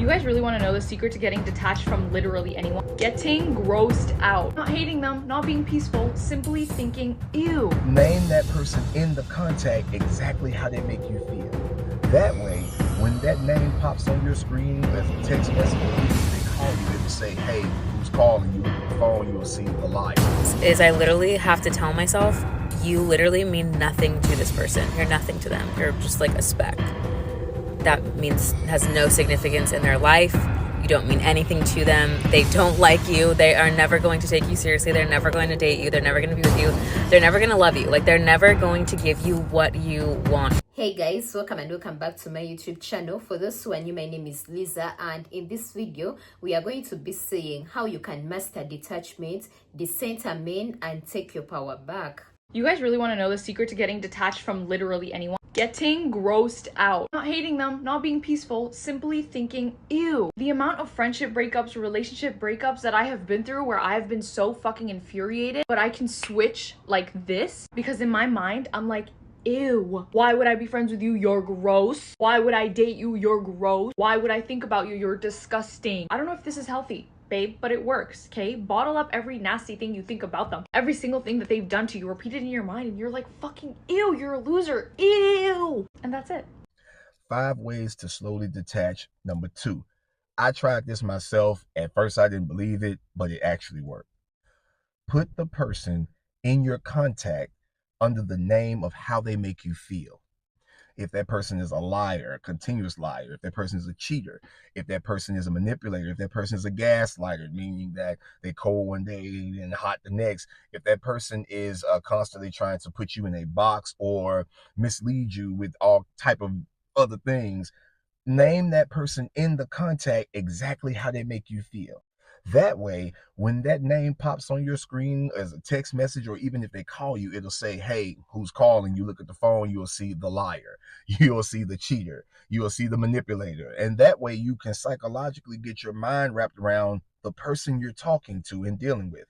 You guys really want to know the secret to getting detached from literally anyone? Getting grossed out. Not hating them, not being peaceful, simply thinking, ew. Name that person in the contact exactly how they make you feel. That way, when that name pops on your screen as a text message, or even if they call you, it'll say, hey, who's calling? You look at the phone, you'll see the light. Is I literally have to tell myself, you literally mean nothing to this person. You're nothing to them. You're just like a speck. That means has no significance in their life. You don't mean anything to them. They don't like you. They are never going to take you seriously. They're never going to date you. They're never going to be with you. They're never going to love you. Like, they're never going to give you what you want. Hey guys, welcome back to my YouTube channel. For those who are new, my name is Lisa, and in this video we are going to be seeing how you can master detachment, decenter men, and take your power back. You guys really want to know the secret to getting detached from literally anyone? Getting grossed out. Not hating them, not being peaceful, simply thinking, ew. The amount of friendship breakups, relationship breakups that I have been through where I have been so fucking infuriated, but I can switch like this because in my mind, I'm like, ew. Why would I be friends with you? You're gross. Why would I date you? You're gross. Why would I think about you? You're disgusting. I don't know if this is healthy, babe, but it works, okay? Bottle up every nasty thing you think about them. Every single thing that they've done to you, repeat it in your mind, and you're like, fucking ew, you're a loser, ew. And that's it. 5 ways to slowly detach. Number 2. I tried this myself. At first, I didn't believe it, but it actually worked. Put the person in your contact under the name of how they make you feel. If that person is a liar, a continuous liar, if that person is a cheater, if that person is a manipulator, if that person is a gaslighter, meaning that they cold one day and hot the next, if that person is constantly trying to put you in a box or mislead you with all type of other things, name that person in the contact exactly how they make you feel. That way, when that name pops on your screen as a text message, or even if they call you, it'll say, hey, who's calling? You look at the phone, you'll see the liar, you'll see the cheater, you'll see the manipulator. And that way you can psychologically get your mind wrapped around the person you're talking to and dealing with.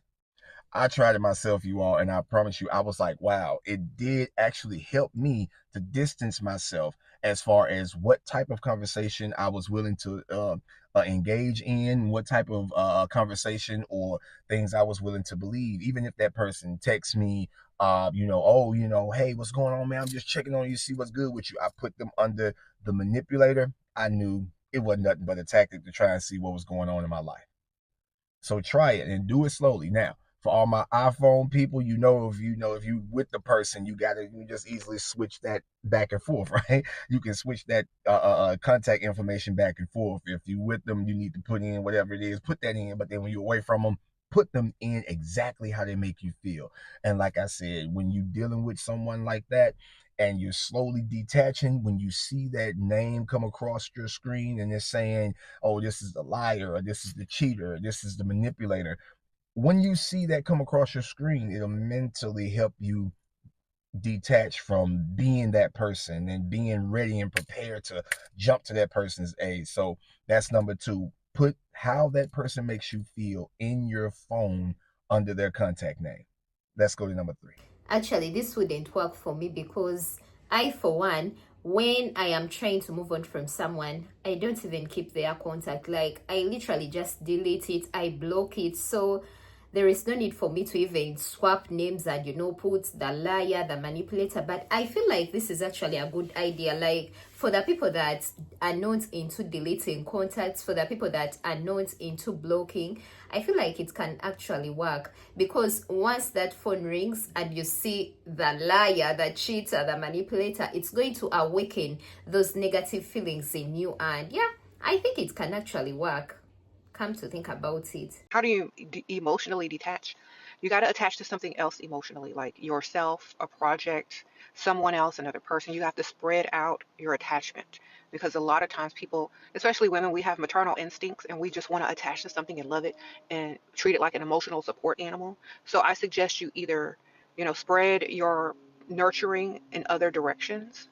I tried it myself, you all, and I promise you, I was like, wow, it did actually help me to distance myself as far as what type of conversation I was willing to engage in, what type of conversation or things I was willing to believe. Even if that person texts me, hey, what's going on, man? I'm just checking on you, see what's good with you. I put them under the manipulator. I knew it wasn't nothing but a tactic to try and see what was going on in my life. So try it and do it slowly. Now, for all my iPhone people, if you with the person, you just easily switch that back and forth, right? You can switch that contact information back and forth. If you with them, you need to put in whatever it is, put that in. But then when you're away from them, put them in exactly how they make you feel. And like I said, when you're dealing with someone like that, and you're slowly detaching, when you see that name come across your screen and it's saying, oh, this is the liar, or this is the cheater, or this is the manipulator, when you see that come across your screen, it'll mentally help you detach from being that person and being ready and prepared to jump to that person's aid. So that's number 2. Put how that person makes you feel in your phone under their contact name. Let's go to number 3. Actually, this wouldn't work for me because I, for one, when I am trying to move on from someone, I don't even keep their contact. Like, I literally just delete it, I block it. So there is no need for me to even swap names and put the liar, the manipulator. But I feel like this is actually a good idea, like for the people that are not into deleting contacts, for the people that are not into blocking, I feel like it can actually work, because once that phone rings and you see the liar, the cheater, the manipulator, it's going to awaken those negative feelings in you. And yeah, I think it can actually work. Come to think about it. How do you emotionally detach? You got to attach to something else emotionally, like yourself, a project, someone else, another person. You have to spread out your attachment, because a lot of times people, especially women, we have maternal instincts and we just want to attach to something and love it and treat it like an emotional support animal. So I suggest you either, spread your nurturing in other directions,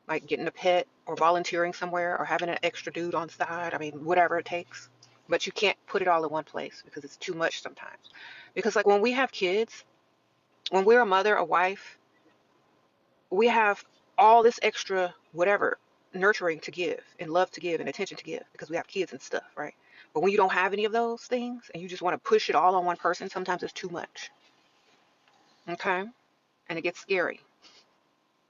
like getting a pet or volunteering somewhere or having an extra dude on side. I mean, whatever it takes. But you can't put it all in one place because it's too much sometimes. Because like when we have kids, when we're a mother, a wife, we have all this extra whatever nurturing to give and love to give and attention to give because we have kids and stuff, right? But when you don't have any of those things and you just want to push it all on one person, sometimes it's too much. Okay? And it gets scary.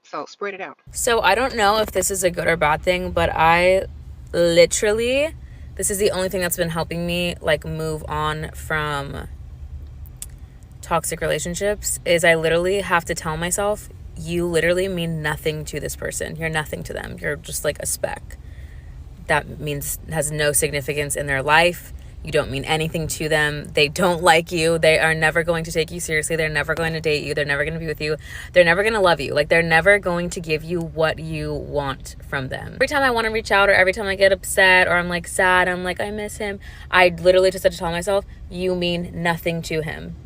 So spread it out. So I don't know if this is a good or bad thing, but I literally, this is the only thing that's been helping me like move on from toxic relationships, is I literally have to tell myself, you literally mean nothing to this person. You're nothing to them. You're just like a speck. That means has no significance in their life. You don't mean anything to them. They don't like you. They are never going to take you seriously. They're never going to date you. They're never going to be with you. They're never going to love you. Like, they're never going to give you what you want from them. Every time I want to reach out, or every time I get upset, or I'm like sad, I'm like, I miss him, I literally just have to tell myself, you mean nothing to him.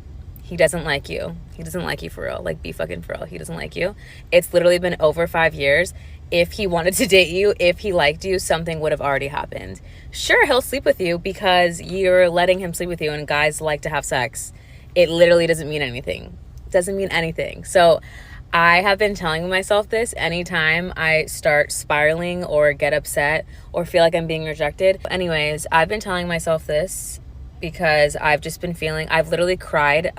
He doesn't like you. He doesn't like you for real. Like, be fucking for real. He doesn't like you. It's literally been over 5 years. If he wanted to date you, if he liked you, something would have already happened. Sure, he'll sleep with you because you're letting him sleep with you, and guys like to have sex. It literally doesn't mean anything. It doesn't mean anything. So I have been telling myself this anytime I start spiraling or get upset or feel like I'm being rejected. Anyways, I've been telling myself this because I've just been feeling, I've cried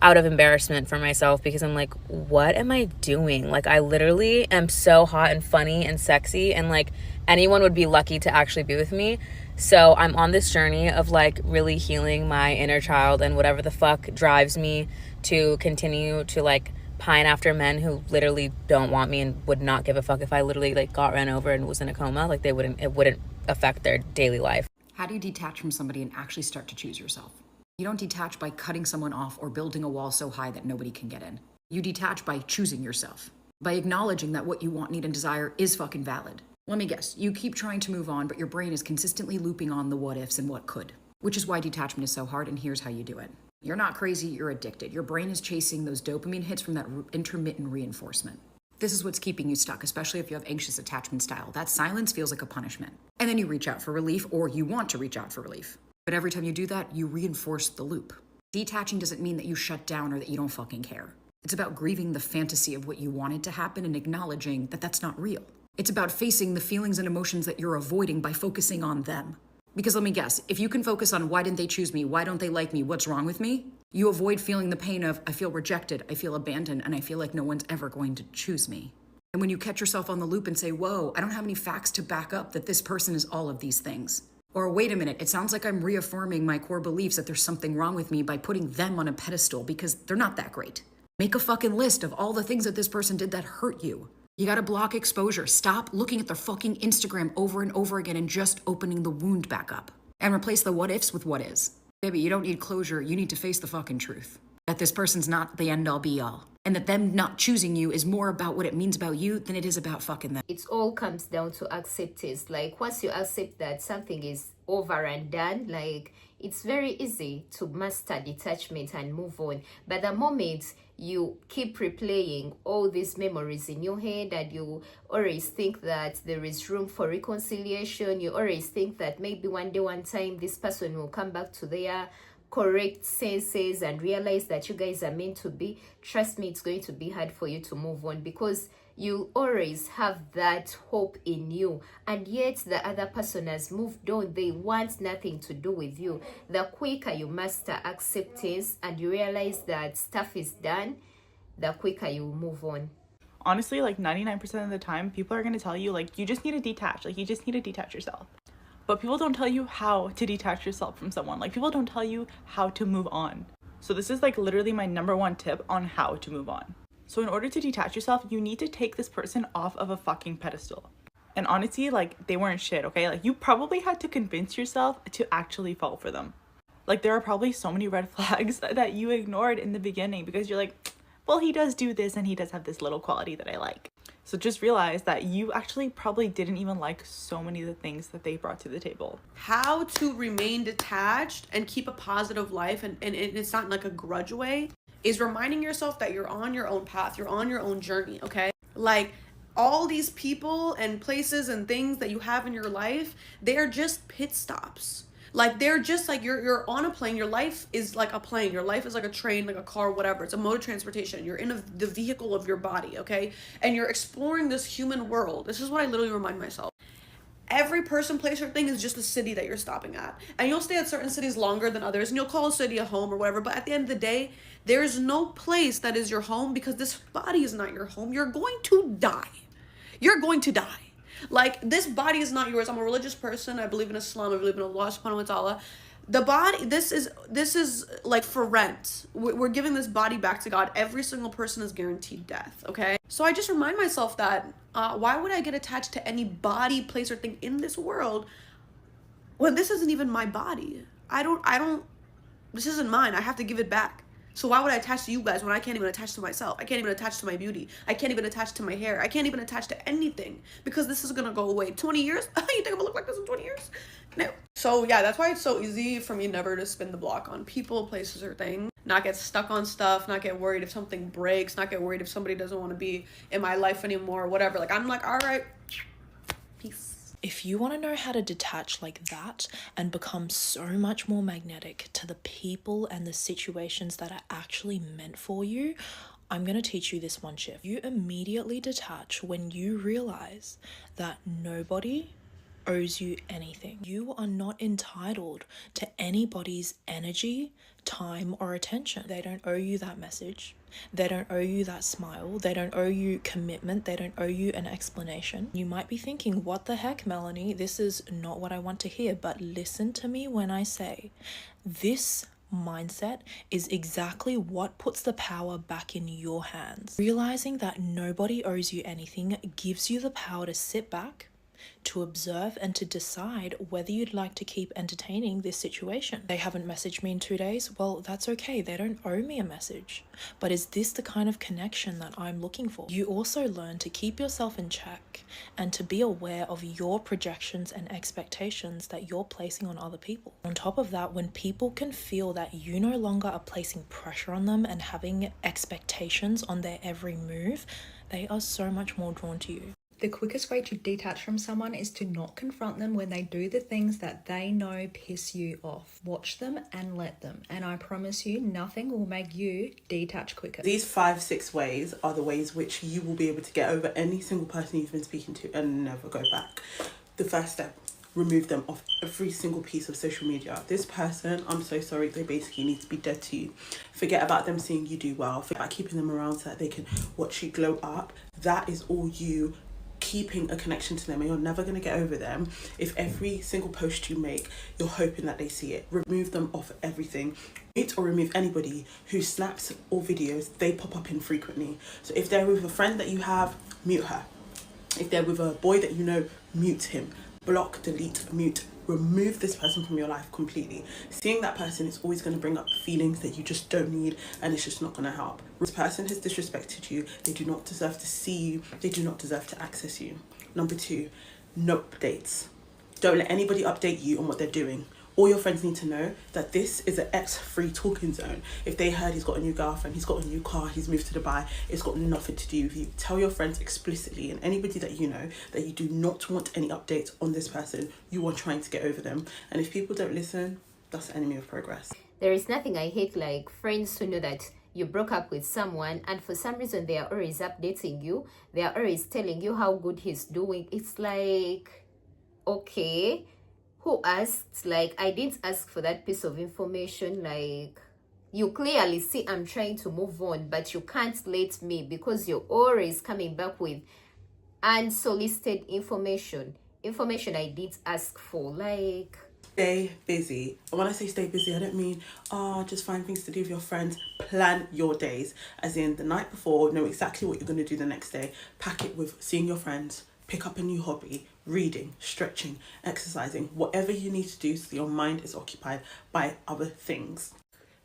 out of embarrassment for myself because I'm like, what am I doing? Like, I literally am so hot and funny and sexy, and like anyone would be lucky to actually be with me. So I'm on this journey of like really healing my inner child and whatever the fuck drives me to continue to like pine after men who literally don't want me and would not give a fuck if I literally like got ran over and was in a coma. Like, it wouldn't affect their daily life. How do you detach from somebody and actually start to choose yourself? You don't detach by cutting someone off or building a wall so high that nobody can get in. You detach by choosing yourself, by acknowledging that what you want, need, and desire is fucking valid. Let me guess, you keep trying to move on, but your brain is consistently looping on the what ifs and what could, which is why detachment is so hard, and here's how you do it. You're not crazy, you're addicted. Your brain is chasing those dopamine hits from that intermittent reinforcement. This is what's keeping you stuck, especially if you have anxious attachment style. That silence feels like a punishment. And then you reach out for relief, or you want to reach out for relief. But every time you do that, you reinforce the loop. Detaching doesn't mean that you shut down or that you don't fucking care. It's about grieving the fantasy of what you wanted to happen and acknowledging that that's not real. It's about facing the feelings and emotions that you're avoiding by focusing on them. Because let me guess, if you can focus on why didn't they choose me, why don't they like me, what's wrong with me, you avoid feeling the pain of I feel rejected, I feel abandoned, and I feel like no one's ever going to choose me. And when you catch yourself on the loop and say, whoa, I don't have any facts to back up that this person is all of these things. Or wait a minute, it sounds like I'm reaffirming my core beliefs that there's something wrong with me by putting them on a pedestal because they're not that great. Make a fucking list of all the things that this person did that hurt you. You gotta block exposure. Stop looking at their fucking Instagram over and over again and just opening the wound back up. And replace the what ifs with what is. Baby, you don't need closure, you need to face the fucking truth. That this person's not the end all be all. And that them not choosing you is more about what it means about you than it is about fucking them. It all comes down to acceptance. Like, once you accept that something is over and done, like, it's very easy to master detachment and move on. But the moment you keep replaying all these memories in your head and you always think that there is room for reconciliation, you always think that maybe one day, one time, this person will come back to their correct senses and realize that you guys are meant to be, trust me, it's going to be hard for you to move on because you always have that hope in you, and yet the other person has moved on. They want nothing to do with you. The quicker you master acceptance and you realize that stuff is done, the quicker you move on. Honestly, like 99% of the time, people are going to tell you, like, you just need to detach. Like, you just need to detach yourself. But people don't tell you how to detach yourself from someone. Like, people don't tell you how to move on. So this is like literally my number one tip on how to move on. So in order to detach yourself, you need to take this person off of a fucking pedestal. And honestly, like, they weren't shit, okay? Like, you probably had to convince yourself to actually fall for them. Like, there are probably so many red flags that you ignored in the beginning because you're like, well, he does do this and he does have this little quality that I like. So just realize that you actually probably didn't even like so many of the things that they brought to the table. How to remain detached and keep a positive life, and it's not in like a grudge way, is reminding yourself that you're on your own path, you're on your own journey, okay? Like, all these people and places and things that you have in your life, they are just pit stops. Like they're just like you're on a plane. Your life is like a plane. Your life is like a train, like a car, whatever. It's a mode of transportation. You're in the vehicle of your body, okay? And you're exploring this human world. This is what I literally remind myself. Every person, place, or thing is just a city that you're stopping at. And you'll stay at certain cities longer than others, and you'll call a city a home or whatever. But at the end of the day, there is no place that is your home, because this body is not your home. You're going to die. You're going to die. Like, this body is not yours. I'm a religious person. I believe in Islam. I believe in Allah subhanahu wa ta'ala. The body, this is like for rent. We're giving this body back to God. Every single person is guaranteed death, okay? So I just remind myself that why would I get attached to any body, place, or thing in this world when this isn't even my body? I don't, this isn't mine. I have to give it back. So why would I attach to you guys when I can't even attach to myself? I can't even attach to my beauty. I can't even attach to my hair. I can't even attach to anything, because this is gonna go away. 20 years? You think I'm gonna look like this in 20 years? No. So yeah, that's why it's so easy for me never to spin the block on people, places, or things. Not get stuck on stuff, not get worried if something breaks, not get worried if somebody doesn't want to be in my life anymore, or whatever. Like, I'm like, all right, peace. If you want to know how to detach like that and become so much more magnetic to the people and the situations that are actually meant for you, I'm going to teach you this one shift. You immediately detach when you realize that nobody owes you anything. You are not entitled to anybody's energy, time, or attention. They don't owe you that message. They don't owe you that smile. They don't owe you commitment. They don't owe you an explanation. You might be thinking, what the heck, Melanie? This is not what I want to hear. But listen to me when I say this mindset is exactly what puts the power back in your hands. Realizing that nobody owes you anything gives you the power to sit back, to observe, and to decide whether you'd like to keep entertaining this situation. They haven't messaged me in 2 days. Well, that's okay. They don't owe me a message. But is this the kind of connection that I'm looking for? You also learn to keep yourself in check and to be aware of your projections and expectations that you're placing on other people. On top of that, when people can feel that you no longer are placing pressure on them and having expectations on their every move, they are so much more drawn to you. The quickest way to detach from someone is to not confront them when they do the things that they know piss you off. Watch them and let them. And I promise you, nothing will make you detach quicker. These 5-6 ways are the ways which you will be able to get over any single person you've been speaking to and never go back. The first step, remove them off every single piece of social media. This person, I'm so sorry, they basically need to be dead to you. Forget about them seeing you do well. Forget about keeping them around so that they can watch you glow up. That is all you keeping a connection to them, and you're never going to get over them if every single post you make you're hoping that they see it. Remove them off everything. Mute or remove anybody whose snaps or videos they pop up in frequently. So if they're with a friend that you have, mute her. If they're with a boy that you know, mute him. Block, delete, mute. Remove this person from your life completely. Seeing that person is always going to bring up feelings that you just don't need, and it's just not going to help. This person has disrespected you. They do not deserve to see you. They do not deserve to access you. Number 2, no updates. Don't let anybody update you on what they're doing. All your friends need to know that this is an ex-free talking zone. If they heard he's got a new girlfriend, he's got a new car, he's moved to Dubai, it's got nothing to do with you. Tell your friends explicitly, and anybody that you know, that you do not want any updates on this person. You are trying to get over them. And if people don't listen, that's the enemy of progress. There is nothing I hate like friends who know that you broke up with someone and for some reason they are always updating you. They are always telling you how good he's doing. It's like, okay, who asked? Like, I didn't ask for that piece of information. Like, you clearly see I'm trying to move on, but you can't let me because you're always coming back with unsolicited information I didn't ask for. Like, stay busy. And when I say stay busy, I don't mean just find things to do with your friends. Plan your days, as in the night before, know exactly what you're going to do the next day. Pack it with seeing your friends, pick up a new hobby, reading, stretching, exercising, whatever you need to do so your mind is occupied by other things.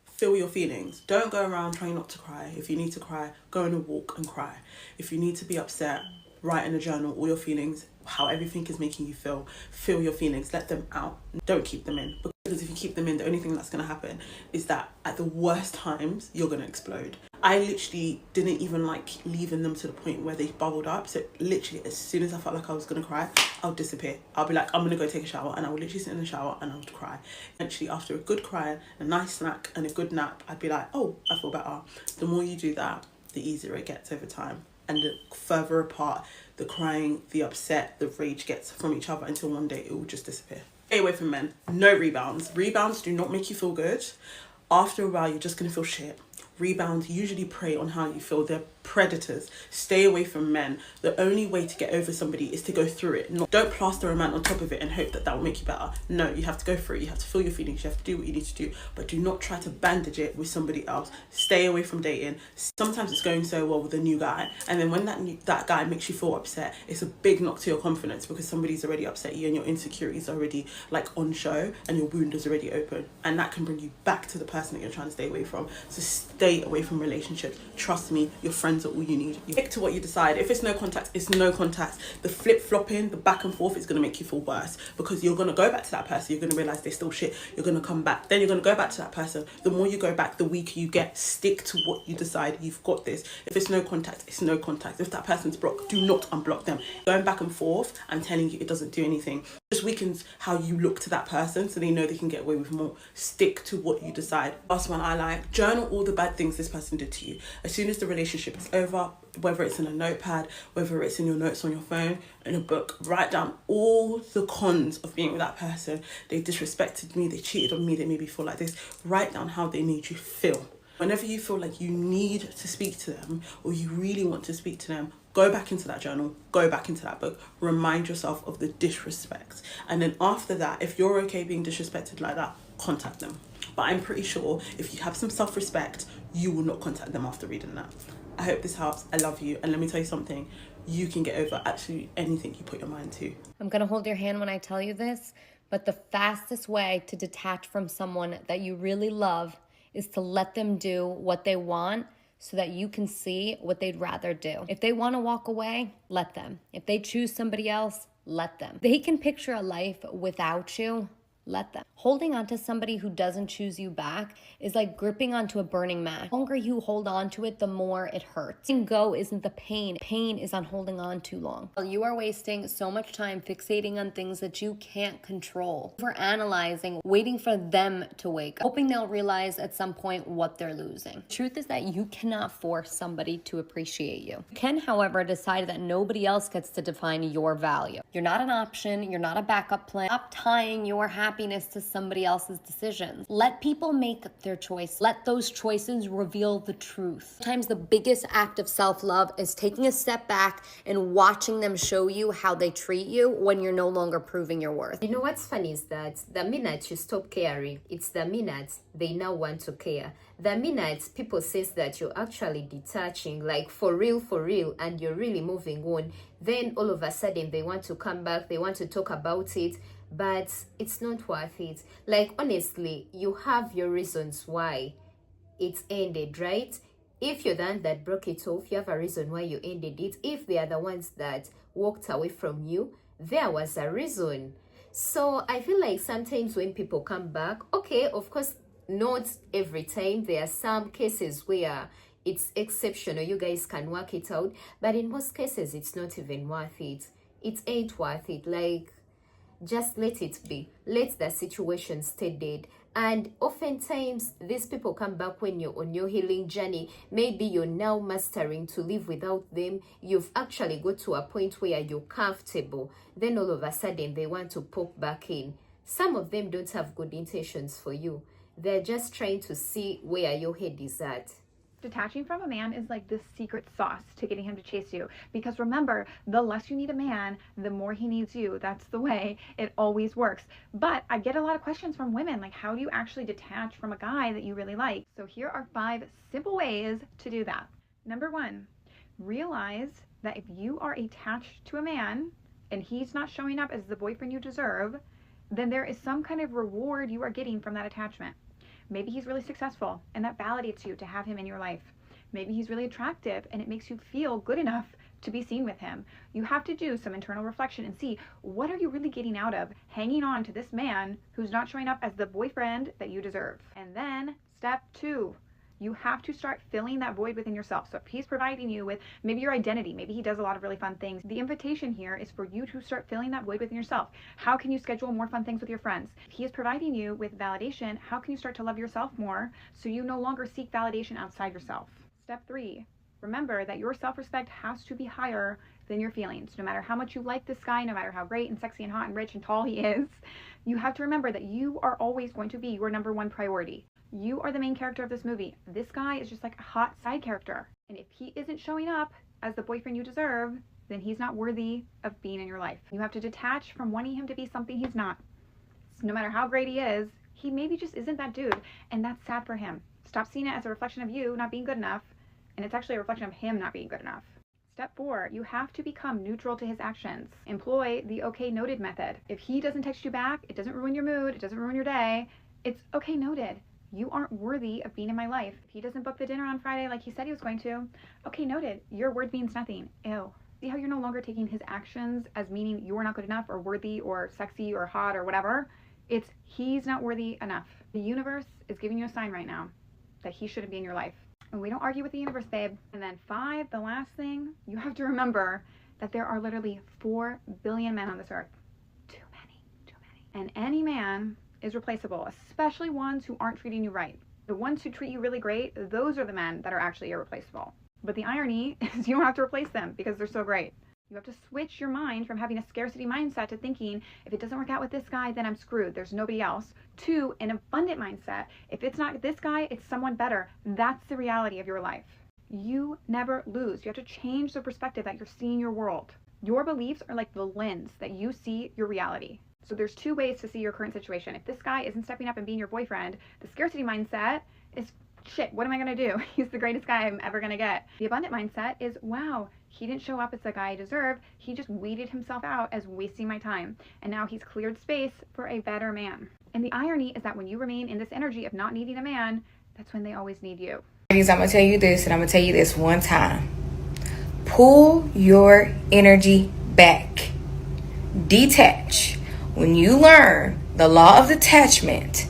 Feel your feelings. Don't go around trying not to cry. If you need to cry, go on a walk and cry. If you need to be upset, write in a journal all your feelings, how everything is making you feel. Feel your feelings, let them out. Don't keep them in, because if you keep them in, the only thing that's going to happen is that at the worst times, you're going to explode. I literally didn't even like leaving them to the point where they bubbled up. So literally as soon as I felt like I was gonna cry, I'll disappear. I'll be like, I'm gonna go take a shower, and I would literally sit in the shower and I would cry. Eventually, after a good cry, a nice snack and a good nap, I'd be like, oh, I feel better. The more you do that, the easier it gets over time. And the further apart the crying, the upset, the rage gets from each other, until one day it will just disappear. Stay away from men. No rebounds. Rebounds do not make you feel good. After a while, you're just gonna feel shit. Rebounds usually prey on how you feel. They're predators. Stay away from men. The only way to get over somebody is to go through it. Don't plaster a man on top of it and hope that will make you better. No, you have to go through it. You have to feel your feelings. You have to do what you need to do. But do not try to bandage it with somebody else. Stay away from dating. Sometimes it's going so well with a new guy, and then when that guy makes you feel upset, it's a big knock to your confidence, because somebody's already upset you and your insecurities are already like on show and your wound is already open, and that can bring you back to the person that you're trying to stay away from. So stay away from relationships. Trust me, your friends are all you need. You stick to what you decide. If it's no contact, it's no contact. The flip-flopping, the back and forth is going to make you feel worse, because you're going to go back to that person, you're going to realize they're still shit, you're going to come back, then you're going to go back to that person. The more you go back, the weaker you get. Stick to what you decide. You've got this. If it's no contact, it's no contact. If that person's blocked, do not unblock them. Going back and forth, I'm telling you, it doesn't do anything. It just weakens how you look to that person, so they know they can get away with more. Stick to what you decide. Last one I like, journal all the bad things this person did to you. As soon as the relationship is over, whether it's in a notepad, whether it's in your notes on your phone, in a book, write down all the cons of being with that person. They disrespected me, they cheated on me, they made me feel like this. Write down how they made you feel. Whenever you feel like you need to speak to them, or you really want to speak to them, go back into that journal, go back into that book, remind yourself of the disrespect. And then after that, if you're okay being disrespected like that, contact them. But I'm pretty sure if you have some self-respect, you will not contact them after reading that. I hope this helps. I love you. And let me tell you something, you can get over absolutely anything you put your mind to. I'm gonna hold your hand when I tell you this, but the fastest way to detach from someone that you really love is to let them do what they want, so that you can see what they'd rather do. If they want to walk away, let them. If they choose somebody else, let them. They can picture a life without you, let them. Holding on to somebody who doesn't choose you back is like gripping onto a burning match. The longer you hold on to it, the more it hurts. Letting go isn't the pain. Pain is on holding on too long. You are wasting so much time fixating on things that you can't control. For analyzing, waiting for them to wake up, hoping they'll realize at some point what they're losing. The truth is that you cannot force somebody to appreciate you. You can, however, decide that nobody else gets to define your value. You're not an option. You're not a backup plan. Stop tying your happiness to somebody else's decisions. Let people make their choice. Let those choices reveal the truth. Sometimes the biggest act of self-love is taking a step back and watching them show you how they treat you when you're no longer proving your worth. You know what's funny is that the minute you stop caring, it's the minute they now want to care. The minute people sense that you're actually detaching, like for real, and you're really moving on, then all of a sudden they want to come back, they want to talk about it, but it's not worth it. Like, honestly, you have your reasons why it's ended, right? If you're the one that broke it off, you have a reason why you ended it. If they are the ones that walked away from you, there was a reason. So I feel like sometimes when people come back, okay, of course, not every time. There are some cases where it's exceptional, you guys can work it out, but in most cases it's not even worth it. It ain't worth it. Like, just let it be. Let the situation stay dead. And oftentimes these people come back when you're on your healing journey. Maybe you're now mastering to live without them. You've actually got to a point where you're comfortable. Then all of a sudden they want to pop back in. Some of them don't have good intentions for you. They're just trying to see where your head is at. Detaching from a man is like this secret sauce to getting him to chase you. Because remember, the less you need a man, the more he needs you. That's the way it always works. But I get a lot of questions from women, like, how do you actually detach from a guy that you really like? So here are 5 simple ways to do that. Number 1, realize that if you are attached to a man and he's not showing up as the boyfriend you deserve, then there is some kind of reward you are getting from that attachment. Maybe he's really successful and that validates you to have him in your life. Maybe he's really attractive and it makes you feel good enough to be seen with him. You have to do some internal reflection and see, what are you really getting out of hanging on to this man who's not showing up as the boyfriend that you deserve? And then step 2, You have to start filling that void within yourself. So if he's providing you with maybe your identity, maybe he does a lot of really fun things, the invitation here is for you to start filling that void within yourself. How can you schedule more fun things with your friends? If he is providing you with validation, how can you start to love yourself more so you no longer seek validation outside yourself? Step 3, remember that your self-respect has to be higher than your feelings. No matter how much you like this guy, no matter how great and sexy and hot and rich and tall he is, you have to remember that you are always going to be your number one priority. You are the main character of this movie. This guy is just like a hot side character. And if he isn't showing up as the boyfriend you deserve, then he's not worthy of being in your life. You have to detach from wanting him to be something he's not. So no matter how great he is, he maybe just isn't that dude. And that's sad for him. Stop seeing it as a reflection of you not being good enough. And it's actually a reflection of him not being good enough. Step 4, you have to become neutral to his actions. Employ the okay noted method. If he doesn't text you back, it doesn't ruin your mood, it doesn't ruin your day. It's okay noted. You aren't worthy of being in my life. If he doesn't book the dinner on Friday like he said he was going to, okay, noted. Your word means nothing. Ew. See how you're no longer taking his actions as meaning you're not good enough or worthy or sexy or hot or whatever. It's he's not worthy enough. The universe is giving you a sign right now that he shouldn't be in your life. And we don't argue with the universe, babe. And then 5, the last thing, you have to remember that there are literally 4 billion men on this earth. Too many. And any man is replaceable, especially ones who aren't treating you right. The ones who treat you really great, those are the men that are actually irreplaceable. But the irony is you don't have to replace them because they're so great. You have to switch your mind from having a scarcity mindset to thinking, if it doesn't work out with this guy, then I'm screwed. There's nobody else. To an abundant mindset. If it's not this guy, it's someone better. That's the reality of your life. You never lose. You have to change the perspective that you're seeing your world. Your beliefs are like the lens that you see your reality. So there's 2 ways to see your current situation. If this guy isn't stepping up and being your boyfriend, the scarcity mindset is, shit, what am I going to do? He's the greatest guy I'm ever going to get. The abundant mindset is, wow, he didn't show up as the guy I deserve. He just weeded himself out as wasting my time. And now he's cleared space for a better man. And the irony is that when you remain in this energy of not needing a man, that's when they always need you. Ladies, I'm going to tell you this, and I'm going to tell you this one time. Pull your energy back. Detach. When you learn the law of detachment,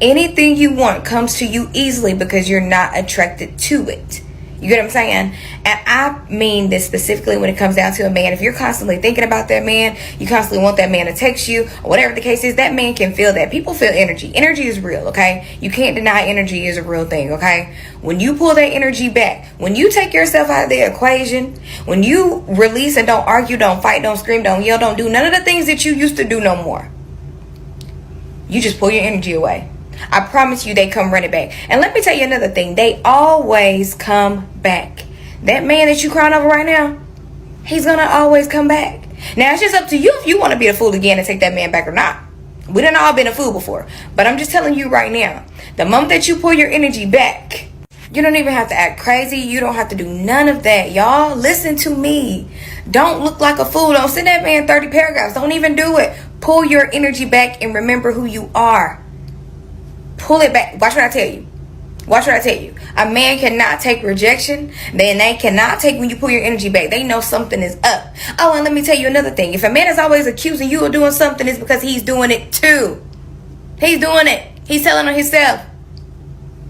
anything you want comes to you easily because you're not attracted to it. You get what I'm saying? And I mean this specifically when it comes down to a man. If you're constantly thinking about that man, you constantly want that man to text you, or whatever the case is, that man can feel that. People feel energy. Energy is real, okay? You can't deny energy is a real thing, okay? When you pull that energy back, when you take yourself out of the equation, when you release and don't argue, don't fight, don't scream, don't yell, don't do none of the things that you used to do no more. You just pull your energy away. I promise you they come running back. And let me tell you another thing. They always come back. That man that you crying over right now, he's going to always come back. Now, it's just up to you if you want to be a fool again and take that man back or not. We done all been a fool before. But I'm just telling you right now, the moment that you pull your energy back, you don't even have to act crazy. You don't have to do none of that, y'all. Listen to me. Don't look like a fool. Don't send that man 30 paragraphs. Don't even do it. Pull your energy back and remember who you are. Pull it back. Watch what I tell you. Watch what I tell you. A man cannot take rejection. Then they cannot take when you pull your energy back. They know something is up. Oh, and let me tell you another thing. If a man is always accusing you of doing something, it's because he's doing it too. He's doing it. He's telling on himself.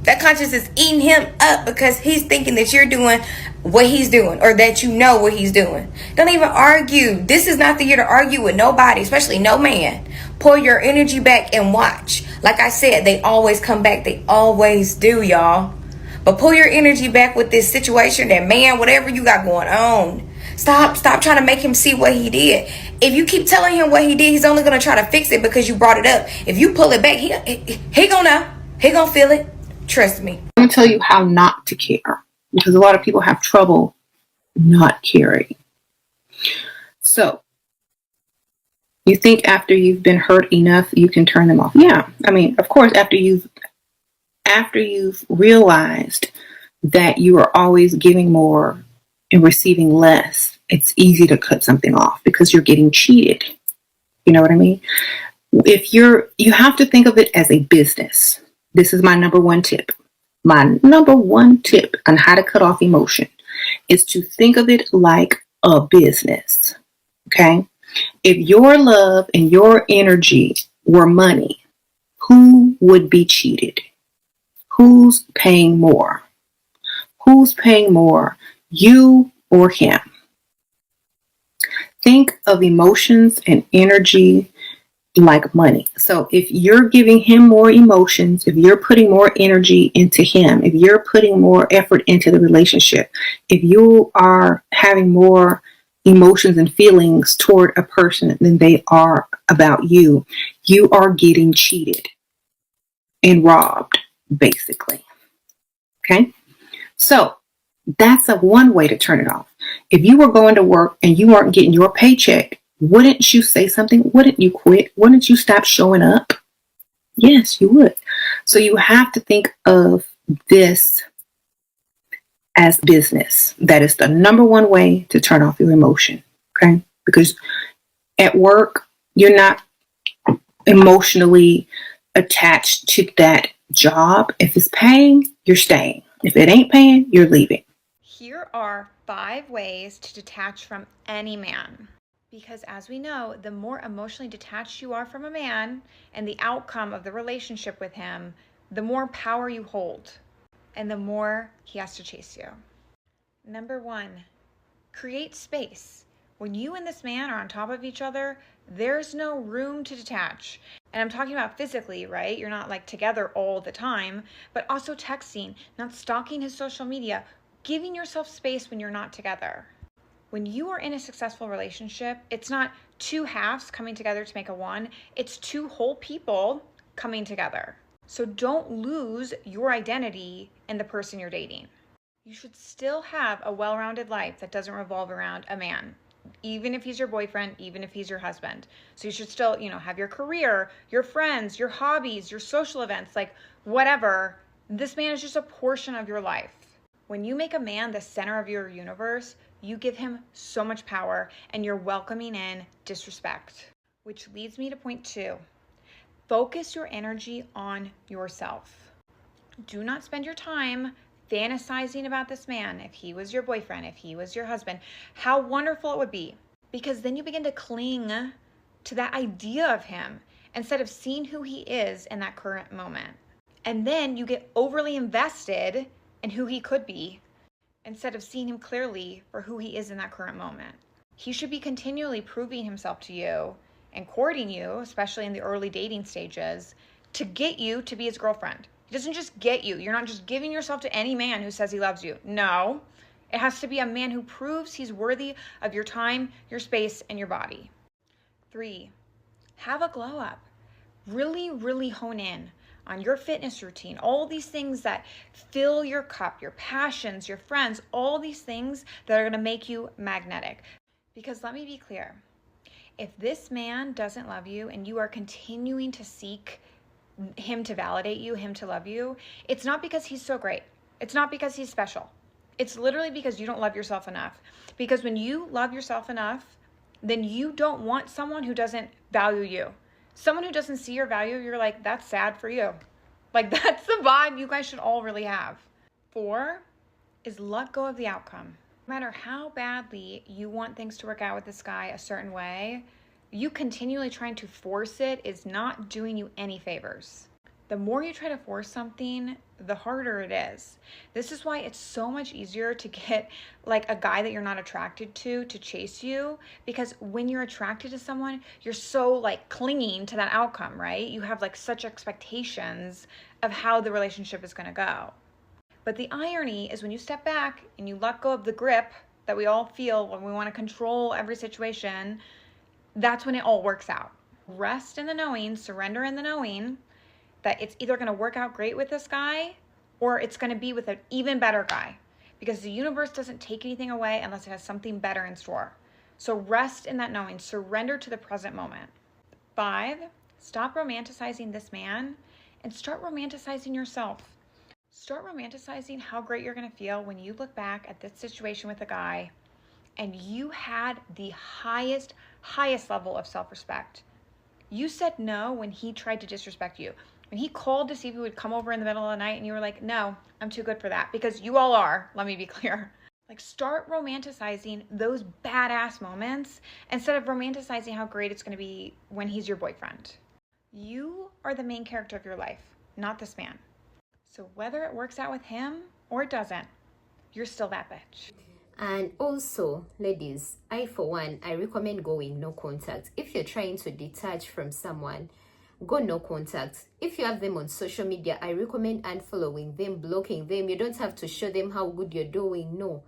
That conscience is eating him up because he's thinking that you're doing what he's doing or that you know what he's doing. Don't even argue. This is not the year to argue with nobody, especially no man. Pull your energy back and watch. Like I said, they always come back. They always do, y'all. But pull your energy back with this situation, that man, whatever you got going on. Stop trying to make him see what he did. If you keep telling him what he did, he's only going to try to fix it because you brought it up. If you pull it back, he gonna know. He gonna feel it. Trust me. I'm going to tell you how not to care, because a lot of people have trouble not caring. So, you think after you've been hurt enough, you can turn them off? Yeah. I mean, of course, after you've realized that you are always giving more and receiving less, it's easy to cut something off because you're getting cheated. You know what I mean? You have to think of it as a business. This is my number one tip. My number one tip on how to cut off emotion is to think of it like a business. Okay? If your love and your energy were money, who would be cheated? Who's paying more? Who's paying more, you or him? Think of emotions and energy like money. So if you're giving him more emotions, if you're putting more energy into him, if you're putting more effort into the relationship, if you are having more emotions and feelings toward a person than they are about you, you are getting cheated and robbed, basically. Okay? So that's one way to turn it off. If you were going to work and you aren't getting your paycheck, wouldn't you say something? Wouldn't you quit? Wouldn't you stop showing up? Yes, you would. So you have to think of this as business. That is the number one way to turn off your emotion. Okay? Because at work, you're not emotionally attached to that job. If it's paying, you're staying. If it ain't paying, you're leaving. Here are 5 ways to detach from any man. Because as we know, the more emotionally detached you are from a man and the outcome of the relationship with him, the more power you hold and the more he has to chase you. Number 1, create space. When you and this man are on top of each other, there's no room to detach. And I'm talking about physically, right? You're not like together all the time, but also texting, not stalking his social media, giving yourself space when you're not together. When you are in a successful relationship, it's not 2 halves coming together to make a one, it's 2 whole people coming together. So don't lose your identity in the person you're dating. You should still have a well-rounded life that doesn't revolve around a man, even if he's your boyfriend, even if he's your husband. So you should still, have your career, your friends, your hobbies, your social events, like whatever. This man is just a portion of your life. When you make a man the center of your universe, you give him so much power and you're welcoming in disrespect. Which leads me to point 2. Focus your energy on yourself. Do not spend your time fantasizing about this man. If he was your boyfriend, if he was your husband, how wonderful it would be. Because then you begin to cling to that idea of him instead of seeing who he is in that current moment. And then you get overly invested in who he could be instead of seeing him clearly for who he is in that current moment. He should be continually proving himself to you and courting you, especially in the early dating stages, to get you to be his girlfriend. He doesn't just get you. You're not just giving yourself to any man who says he loves you. No, it has to be a man who proves he's worthy of your time, your space, and your body. 3, have a glow up. Really, really hone in on your fitness routine, all these things that fill your cup, your passions, your friends, all these things that are going to make you magnetic. Because let me be clear, if this man doesn't love you and you are continuing to seek him to validate you, him to love you, it's not because he's so great. It's not because he's special. It's literally because you don't love yourself enough. Because when you love yourself enough, then you don't want someone who doesn't value you. Someone who doesn't see your value, you're like, that's sad for you. Like, that's the vibe you guys should all really have. 4 is let go of the outcome. No matter how badly you want things to work out with this guy a certain way, you continually trying to force it is not doing you any favors. The more you try to force something, the harder it is. This is why it's so much easier to get like a guy that you're not attracted to chase you, because when you're attracted to someone, you're so like clinging to that outcome, right? You have like such expectations of how the relationship is going to go. But the irony is when you step back and you let go of the grip that we all feel when we want to control every situation, that's when it all works out. Rest in the knowing, surrender in the knowing that it's either going to work out great with this guy or it's going to be with an even better guy, because the universe doesn't take anything away unless it has something better in store. So rest in that knowing, surrender to the present moment. 5, stop romanticizing this man and start romanticizing yourself. Start romanticizing how great you're going to feel when you look back at this situation with a guy and you had the highest level of self-respect. You said no when he tried to disrespect you. When he called to see if he would come over in the middle of the night and you were like, no, I'm too good for that. Because you all are, let me be clear. Like, start romanticizing those badass moments instead of romanticizing how great it's going to be when he's your boyfriend. You are the main character of your life, not this man. So whether it works out with him or it doesn't, you're still that bitch. And also, ladies, I for one, I recommend going no contact. If you're trying to detach from someone, go no contact. If you have them on social media, I recommend unfollowing them, blocking them. You don't have to show them how good you're doing. No,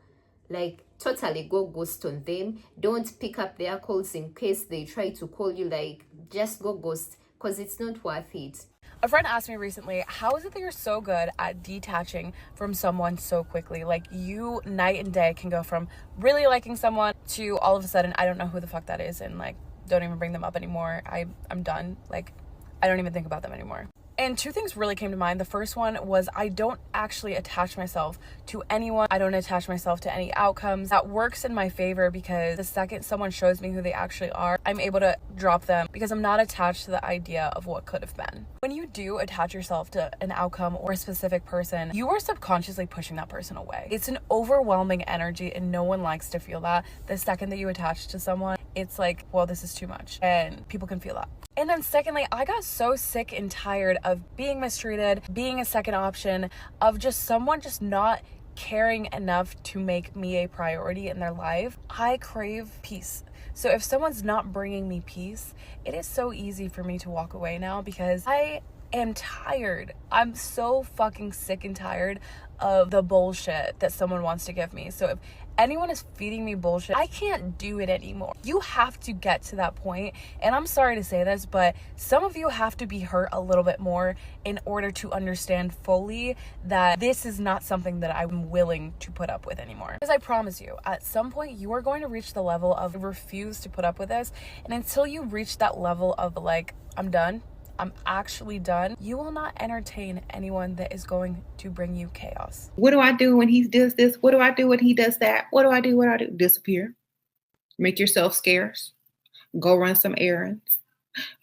like totally go ghost on them. Don't pick up their calls in case they try to call you. Like, just go ghost, because it's not worth it. A friend asked me recently, how is it that you're so good at detaching from someone so quickly? Like, you night and day can go from really liking someone to all of a sudden, I don't know who the fuck that is, and like, don't even bring them up anymore. I'm done. Like, I don't even think about them anymore. And two things really came to mind. The first one was I don't actually attach myself to anyone. I don't attach myself to any outcomes. That works in my favor because the second someone shows me who they actually are, I'm able to drop them because I'm not attached to the idea of what could have been. When you do attach yourself to an outcome or a specific person, you are subconsciously pushing that person away. It's an overwhelming energy and no one likes to feel that. The second that you attach to someone, it's like, well, this is too much, and people can feel that. And then secondly, I got so sick and tired of being mistreated, being a second option, of just someone just not caring enough to make me a priority in their life. I crave peace. So if someone's not bringing me peace, it is so easy for me to walk away now because I am tired. I'm so fucking sick and tired of the bullshit that someone wants to give me. So if anyone is feeding me bullshit, I can't do it anymore. You have to get to that point, and I'm sorry to say this, but some of you have to be hurt a little bit more in order to understand fully that this is not something that I'm willing to put up with anymore. Because I promise you, at some point you are going to reach the level of refuse to put up with this, and until you reach that level of like, I'm done, I'm actually done, you will not entertain anyone that is going to bring you chaos. What do I do when he does this? What do I do when he does that? What do I do? What do I do? Disappear. Make yourself scarce. Go run some errands.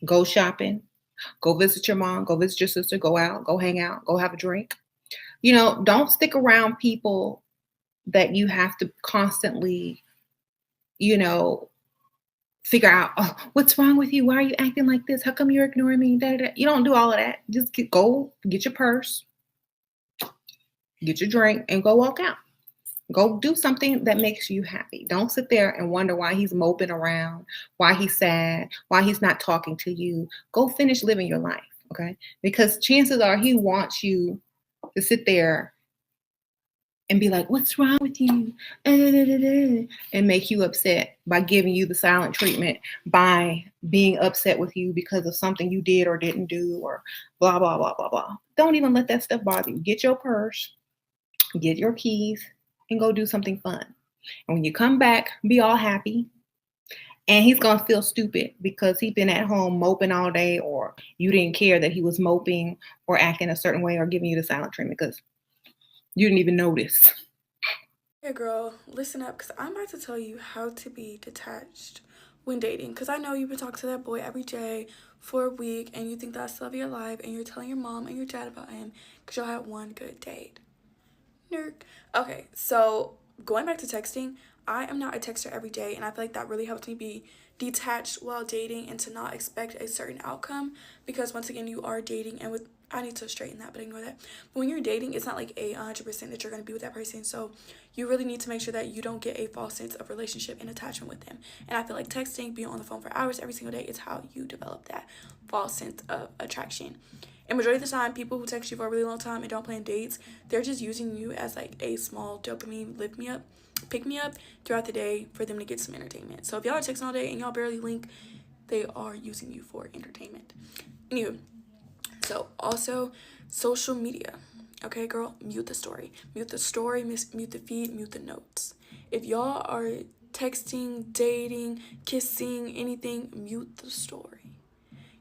Go shopping. Go visit your mom. Go visit your sister. Go out. Go hang out. Go have a drink. You know, don't stick around people that you have to constantly, you know, figure out, oh, what's wrong with you? Why are you acting like this? How come you're ignoring me? Da, da, da. You don't do all of that. Just go get your purse, get your drink, and go walk out. Go do something that makes you happy. Don't sit there and wonder why he's moping around, why he's sad, why he's not talking to you. Go finish living your life, okay? Because chances are he wants you to sit there and be like, what's wrong with you? And make you upset by giving you the silent treatment, by being upset with you because of something you did or didn't do, or blah, blah, blah, blah, blah. Don't even let that stuff bother you. Get your purse, get your keys, and go do something fun. And when you come back, be all happy. And he's going to feel stupid because he's been at home moping all day, or you didn't care that he was moping or acting a certain way or giving you the silent treatment because you didn't even notice. Yeah, girl, listen up, because I'm about to tell you how to be detached when dating. Because I know you've been talking to that boy every day for a week, and you think that's the love of your life, and you're telling your mom and your dad about him because y'all had one good date. Nerd. Okay, so going back to texting, I am not a texter every day, and I feel like that really helps me be detached while dating and to not expect a certain outcome, because once again, you are dating, and I need to straighten that, but ignore that. But when you're dating, it's not like 100% that you're going to be with that person. So you really need to make sure that you don't get a false sense of relationship and attachment with them. And I feel like texting, being on the phone for hours every single day, is how you develop that false sense of attraction. And majority of the time, people who text you for a really long time and don't plan dates, they're just using you as like a small dopamine pick me up throughout the day for them to get some entertainment. So if y'all are texting all day and y'all barely link, they are using you for entertainment. Anywho. So also social media. Okay, girl, mute the story. Mute the story, mute the feed, mute the notes. If y'all are texting, dating, kissing, anything, mute the story.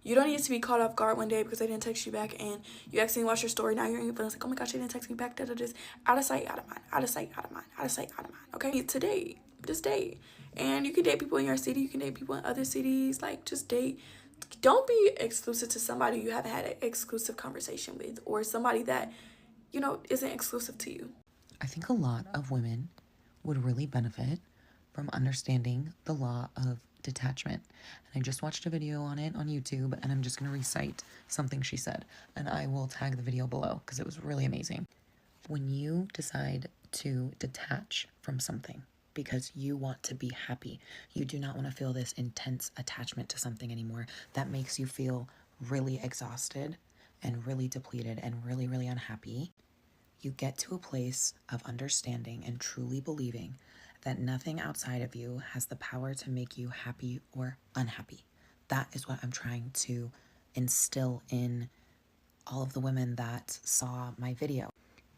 You don't need to be caught off guard one day because they didn't text you back and you accidentally watch your story. Now you're in your feelings like, oh my gosh, they didn't text me back. Da, da, da. Out of sight, out of mind. Out of sight, out of mind. Out of sight, out of mind. Okay, today, just date. And you can date people in your city. You can date people in other cities. Like, just date. Don't be exclusive to somebody you haven't had an exclusive conversation with, or somebody that, you know, isn't exclusive to you. I think a lot of women would really benefit from understanding the law of detachment. And I just watched a video on it on YouTube, and I'm just going to recite something she said. And I will tag the video below because it was really amazing. When you decide to detach from something because you want to be happy, you do not want to feel this intense attachment to something anymore that makes you feel really exhausted and really depleted and really, really unhappy, you get to a place of understanding and truly believing that nothing outside of you has the power to make you happy or unhappy. That is what I'm trying to instill in all of the women that saw my video.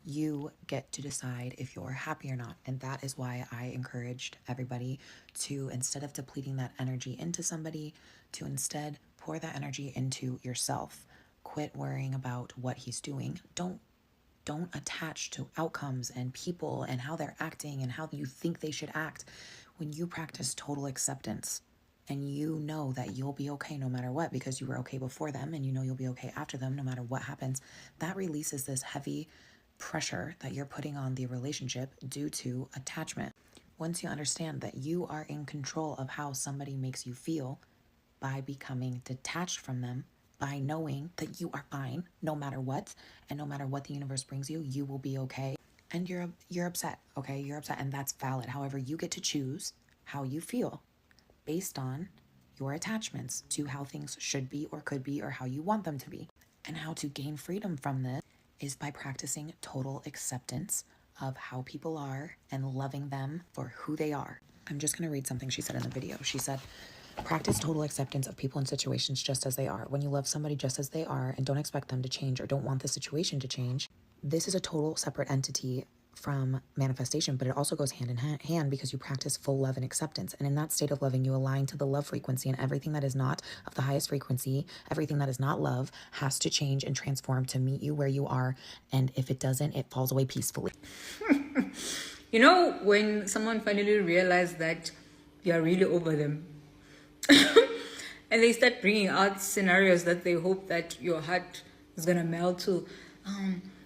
You get to decide if you're happy or not. And that is why I encouraged everybody to, instead of depleting that energy into somebody, to instead pour that energy into yourself. Quit worrying about what he's doing. Don't attach to outcomes and people and how they're acting and how you think they should act. When you practice total acceptance and you know that you'll be okay no matter what because you were okay before them, and you know you'll be okay after them no matter what happens, that releases this heavy pressure that you're putting on the relationship due to attachment. Once you understand that you are in control of how somebody makes you feel by becoming detached from them, by knowing that you are fine no matter what, and no matter what the universe brings you, you will be okay. And you're upset, okay? You're upset, and that's valid. However, you get to choose how you feel based on your attachments to how things should be or could be or how you want them to be. And how to gain freedom from this is by practicing total acceptance of how people are and loving them for who they are. I'm just going to read something she said in the video. She said, practice total acceptance of people and situations just as they are. When you love somebody just as they are and don't expect them to change or don't want the situation to change, this is a total separate entity from manifestation, but it also goes hand in hand because you practice full love and acceptance. And in that state of loving, you align to the love frequency, and everything that is not of the highest frequency, everything that is not love, has to change and transform to meet you where you are. And if it doesn't, it falls away peacefully. You know, when someone finally realizes that you're really over them, and they start bringing out scenarios that they hope that your heart is gonna melt to.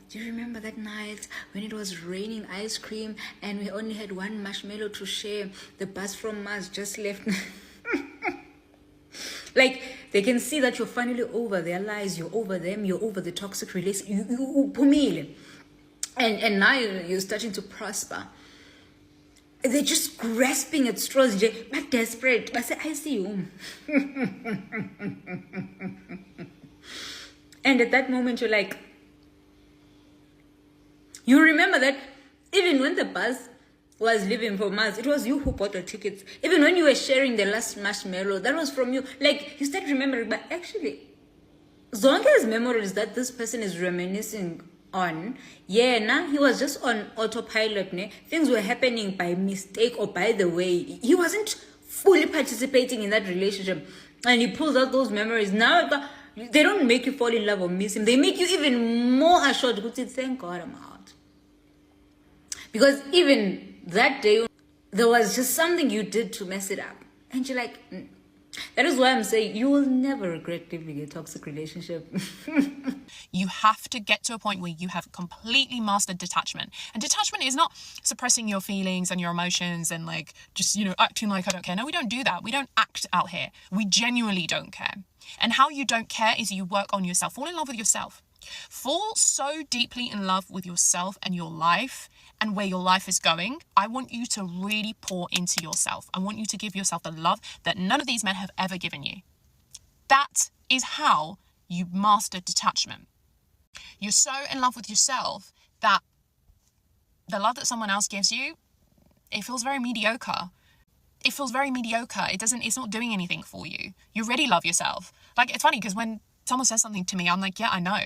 Do you remember that night when it was raining ice cream and we only had one marshmallow to share? The bus from Mars just left. Like, they can see that you're finally over their lies, you're over them, you're over the toxic relationship. And now you're starting to prosper. They're just grasping at straws, but desperate. I say, I see you. And at that moment, you're like, you remember that even when the bus was leaving for Mars, it was you who bought the tickets. Even when you were sharing the last marshmallow, that was from you. Like, you start remembering, but actually, Zonke's memories that this person is reminiscing on, now he was just on autopilot. Things were happening by mistake or by the way. He wasn't fully participating in that relationship. And he pulls out those memories. Now, they don't make you fall in love or miss him. They make you even more assured. Thank God I'm out. Because even that day, there was just something you did to mess it up. And you're like, That is why I'm saying you will never regret leaving a toxic relationship. You have to get to a point where you have completely mastered detachment. And detachment is not suppressing your feelings and your emotions and like just, acting like I don't care. No, we don't do that. We don't act out here. We genuinely don't care. And how you don't care is you work on yourself. Fall in love with yourself. Fall so deeply in love with yourself and your life and where your life is going. I want you to really pour into yourself. I want you to give yourself the love that none of these men have ever given you. That is how you master detachment. You're so in love with yourself that the love that someone else gives you, it feels very mediocre. It feels very mediocre. It's not doing anything for you. You already love yourself. Like, it's funny because when someone says something to me, I'm like, yeah, I know.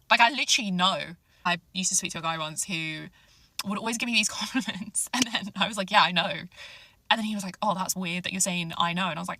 Like, I literally know. I used to speak to a guy once who would always give me these compliments. And then I was like, yeah, I know. And then he was like, oh, that's weird that you're saying I know. And I was like,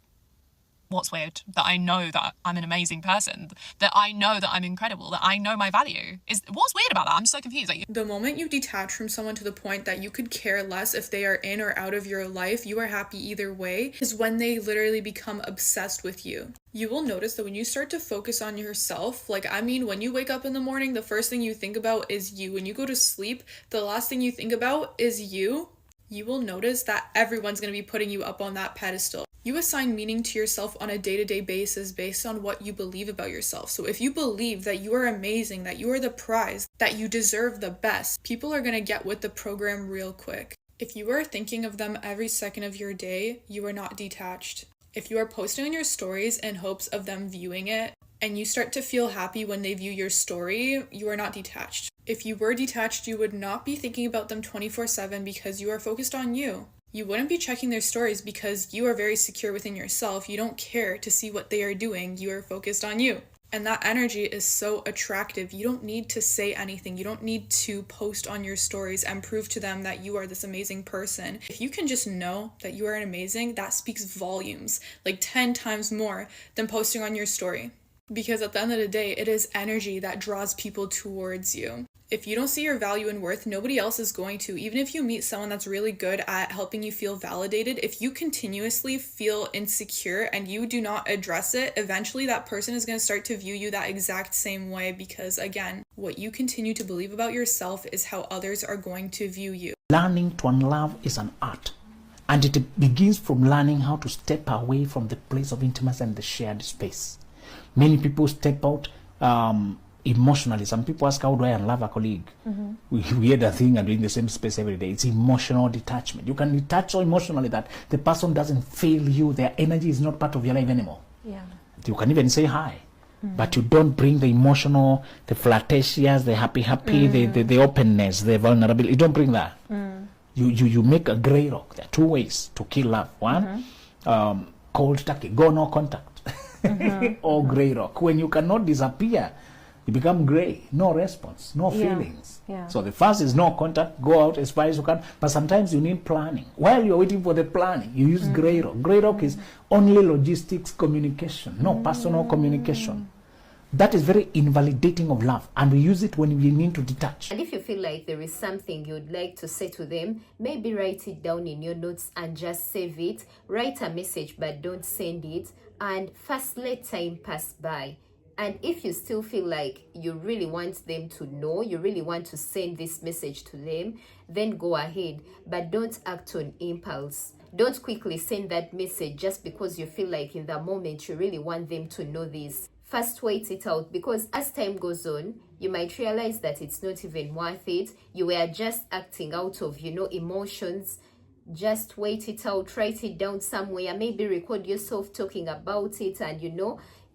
what's weird? That I know that I'm an amazing person, that I know that I'm incredible, that I know my value. What's weird about that? I'm so confused. The moment you detach from someone to the point that you could care less if they are in or out of your life, you are happy either way, is when they literally become obsessed with you. You will notice that when you start to focus on yourself, when you wake up in the morning, the first thing you think about is you. When you go to sleep, the last thing you think about is you. You will notice that everyone's going to be putting you up on that pedestal. You assign meaning to yourself on a day-to-day basis based on what you believe about yourself. So if you believe that you are amazing, that you are the prize, that you deserve the best, people are going to get with the program real quick. If you are thinking of them every second of your day, you are not detached. If you are posting on your stories in hopes of them viewing it, and you start to feel happy when they view your story, you are not detached. If you were detached, you would not be thinking about them 24/7 because you are focused on you. You wouldn't be checking their stories because you are very secure within yourself. You don't care to see what they are doing. You are focused on you. And that energy is so attractive. You don't need to say anything. You don't need to post on your stories and prove to them that you are this amazing person. If you can just know that you are amazing, that speaks volumes, like 10 times more than posting on your story. Because at the end of the day, it is energy that draws people towards you. If you don't see your value and worth, nobody else is going to. Even if you meet someone that's really good at helping you feel validated, if you continuously feel insecure and you do not address it, eventually that person is going to start to view you that exact same way because, again, what you continue to believe about yourself is how others are going to view you. Learning to unlove is an art, and it begins from learning how to step away from the place of intimacy and the shared space. Many people step out emotionally. Some people ask, how do I unlove a colleague? We hear the thing and doing the same space every day. It's emotional detachment. You can detach so emotionally that the person doesn't feel you. Their energy is not part of your life anymore. Yeah. You can even say hi, but you don't bring the emotional, the flirtatious, the happy, the openness, the vulnerability. You don't bring that. You make a gray rock. There are two ways to kill love. One, cold turkey, go no contact. Or gray rock. When you cannot disappear, you become gray, no response, no feelings. Yeah. So the first is no contact, go out as far as you can, but sometimes you need planning. While you're waiting for the planning, you use gray rock. Gray rock is only logistics communication, no personal communication. That is very invalidating of love, and we use it when we need to detach. And if you feel like there is something you'd like to say to them, maybe write it down in your notes and just save it. Write a message but don't send it, and first let time pass by. And if you still feel like you really want them to know, you really want to send this message to them, then go ahead, but don't act on impulse. Don't quickly send that message just because you feel like in the moment you really want them to know this. First wait it out, because as time goes on, you might realize that it's not even worth it. You were just acting out of, emotions. Just wait it out, write it down somewhere, maybe record yourself talking about it, and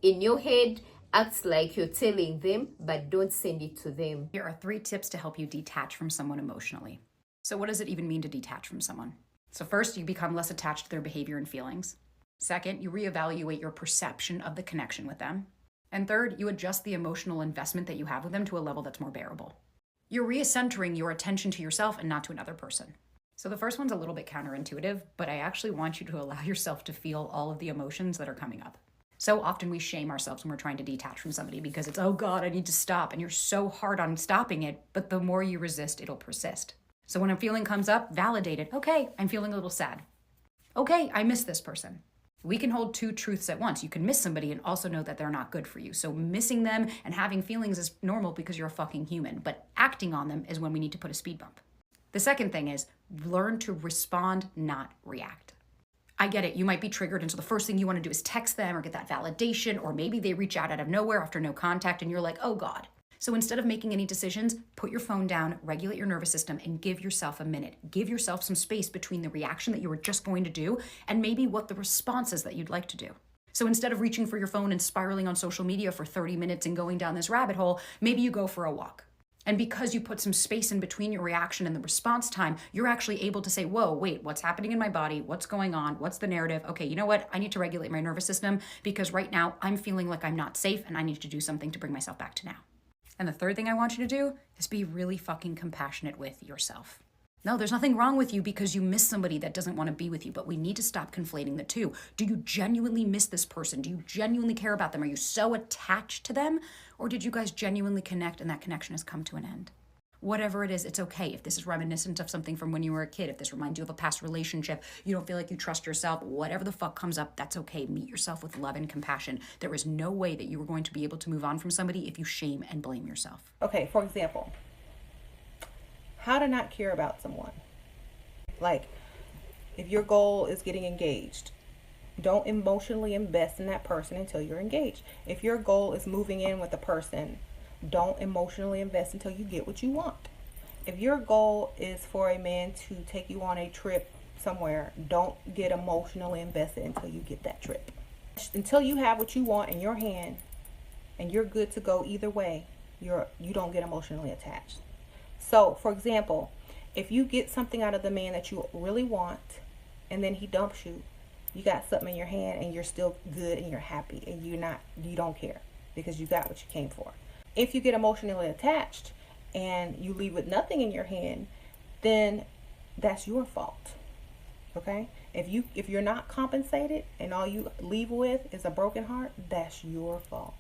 in your head, act like you're telling them, but don't send it to them. Here are 3 tips to help you detach from someone emotionally. So what does it even mean to detach from someone? So first, you become less attached to their behavior and feelings. Second, you reevaluate your perception of the connection with them. And third, you adjust the emotional investment that you have with them to a level that's more bearable. You're recentering your attention to yourself and not to another person. So the first one's a little bit counterintuitive, but I actually want you to allow yourself to feel all of the emotions that are coming up. So often we shame ourselves when we're trying to detach from somebody because it's, oh God, I need to stop. And you're so hard on stopping it, but the more you resist, it'll persist. So when a feeling comes up, validate it. Okay, I'm feeling a little sad. Okay, I miss this person. We can hold 2 truths at once. You can miss somebody and also know that they're not good for you. So missing them and having feelings is normal because you're a fucking human, but acting on them is when we need to put a speed bump. The second thing is learn to respond, not react. I get it. You might be triggered, and so the first thing you want to do is text them or get that validation, or maybe they reach out of nowhere after no contact and you're like, oh God. So instead of making any decisions, put your phone down, regulate your nervous system, and give yourself a minute. Give yourself some space between the reaction that you were just going to do and maybe what the response is that you'd like to do. So instead of reaching for your phone and spiraling on social media for 30 minutes and going down this rabbit hole, maybe you go for a walk. And because you put some space in between your reaction and the response time, you're actually able to say, whoa, wait, what's happening in my body? What's going on? What's the narrative? Okay, you know what? I need to regulate my nervous system because right now I'm feeling like I'm not safe and I need to do something to bring myself back to now. And the third thing I want you to do is be really fucking compassionate with yourself. No, there's nothing wrong with you because you miss somebody that doesn't want to be with you, but we need to stop conflating the two. Do you genuinely miss this person? Do you genuinely care about them? Are you so attached to them? Or did you guys genuinely connect and that connection has come to an end? Whatever it is, it's okay. If this is reminiscent of something from when you were a kid, if this reminds you of a past relationship, you don't feel like you trust yourself, whatever the fuck comes up, that's okay. Meet yourself with love and compassion. There is no way that you are going to be able to move on from somebody if you shame and blame yourself. Okay, for example, how to not care about someone. Like, if your goal is getting engaged, Don't emotionally invest in that person until you're engaged. If your goal is moving in with a person, don't emotionally invest until you get what you want. If your goal is for a man to take you on a trip somewhere, don't get emotionally invested until you get that trip. Until you have what you want in your hand and you're good to go either way, you don't get emotionally attached. So, for example, if you get something out of the man that you really want and then he dumps you, you got something in your hand and you're still good and you're happy and you don't care because you got what you came for. If you get emotionally attached and you leave with nothing in your hand, then that's your fault. Okay? If you're not compensated and all you leave with is a broken heart, that's your fault.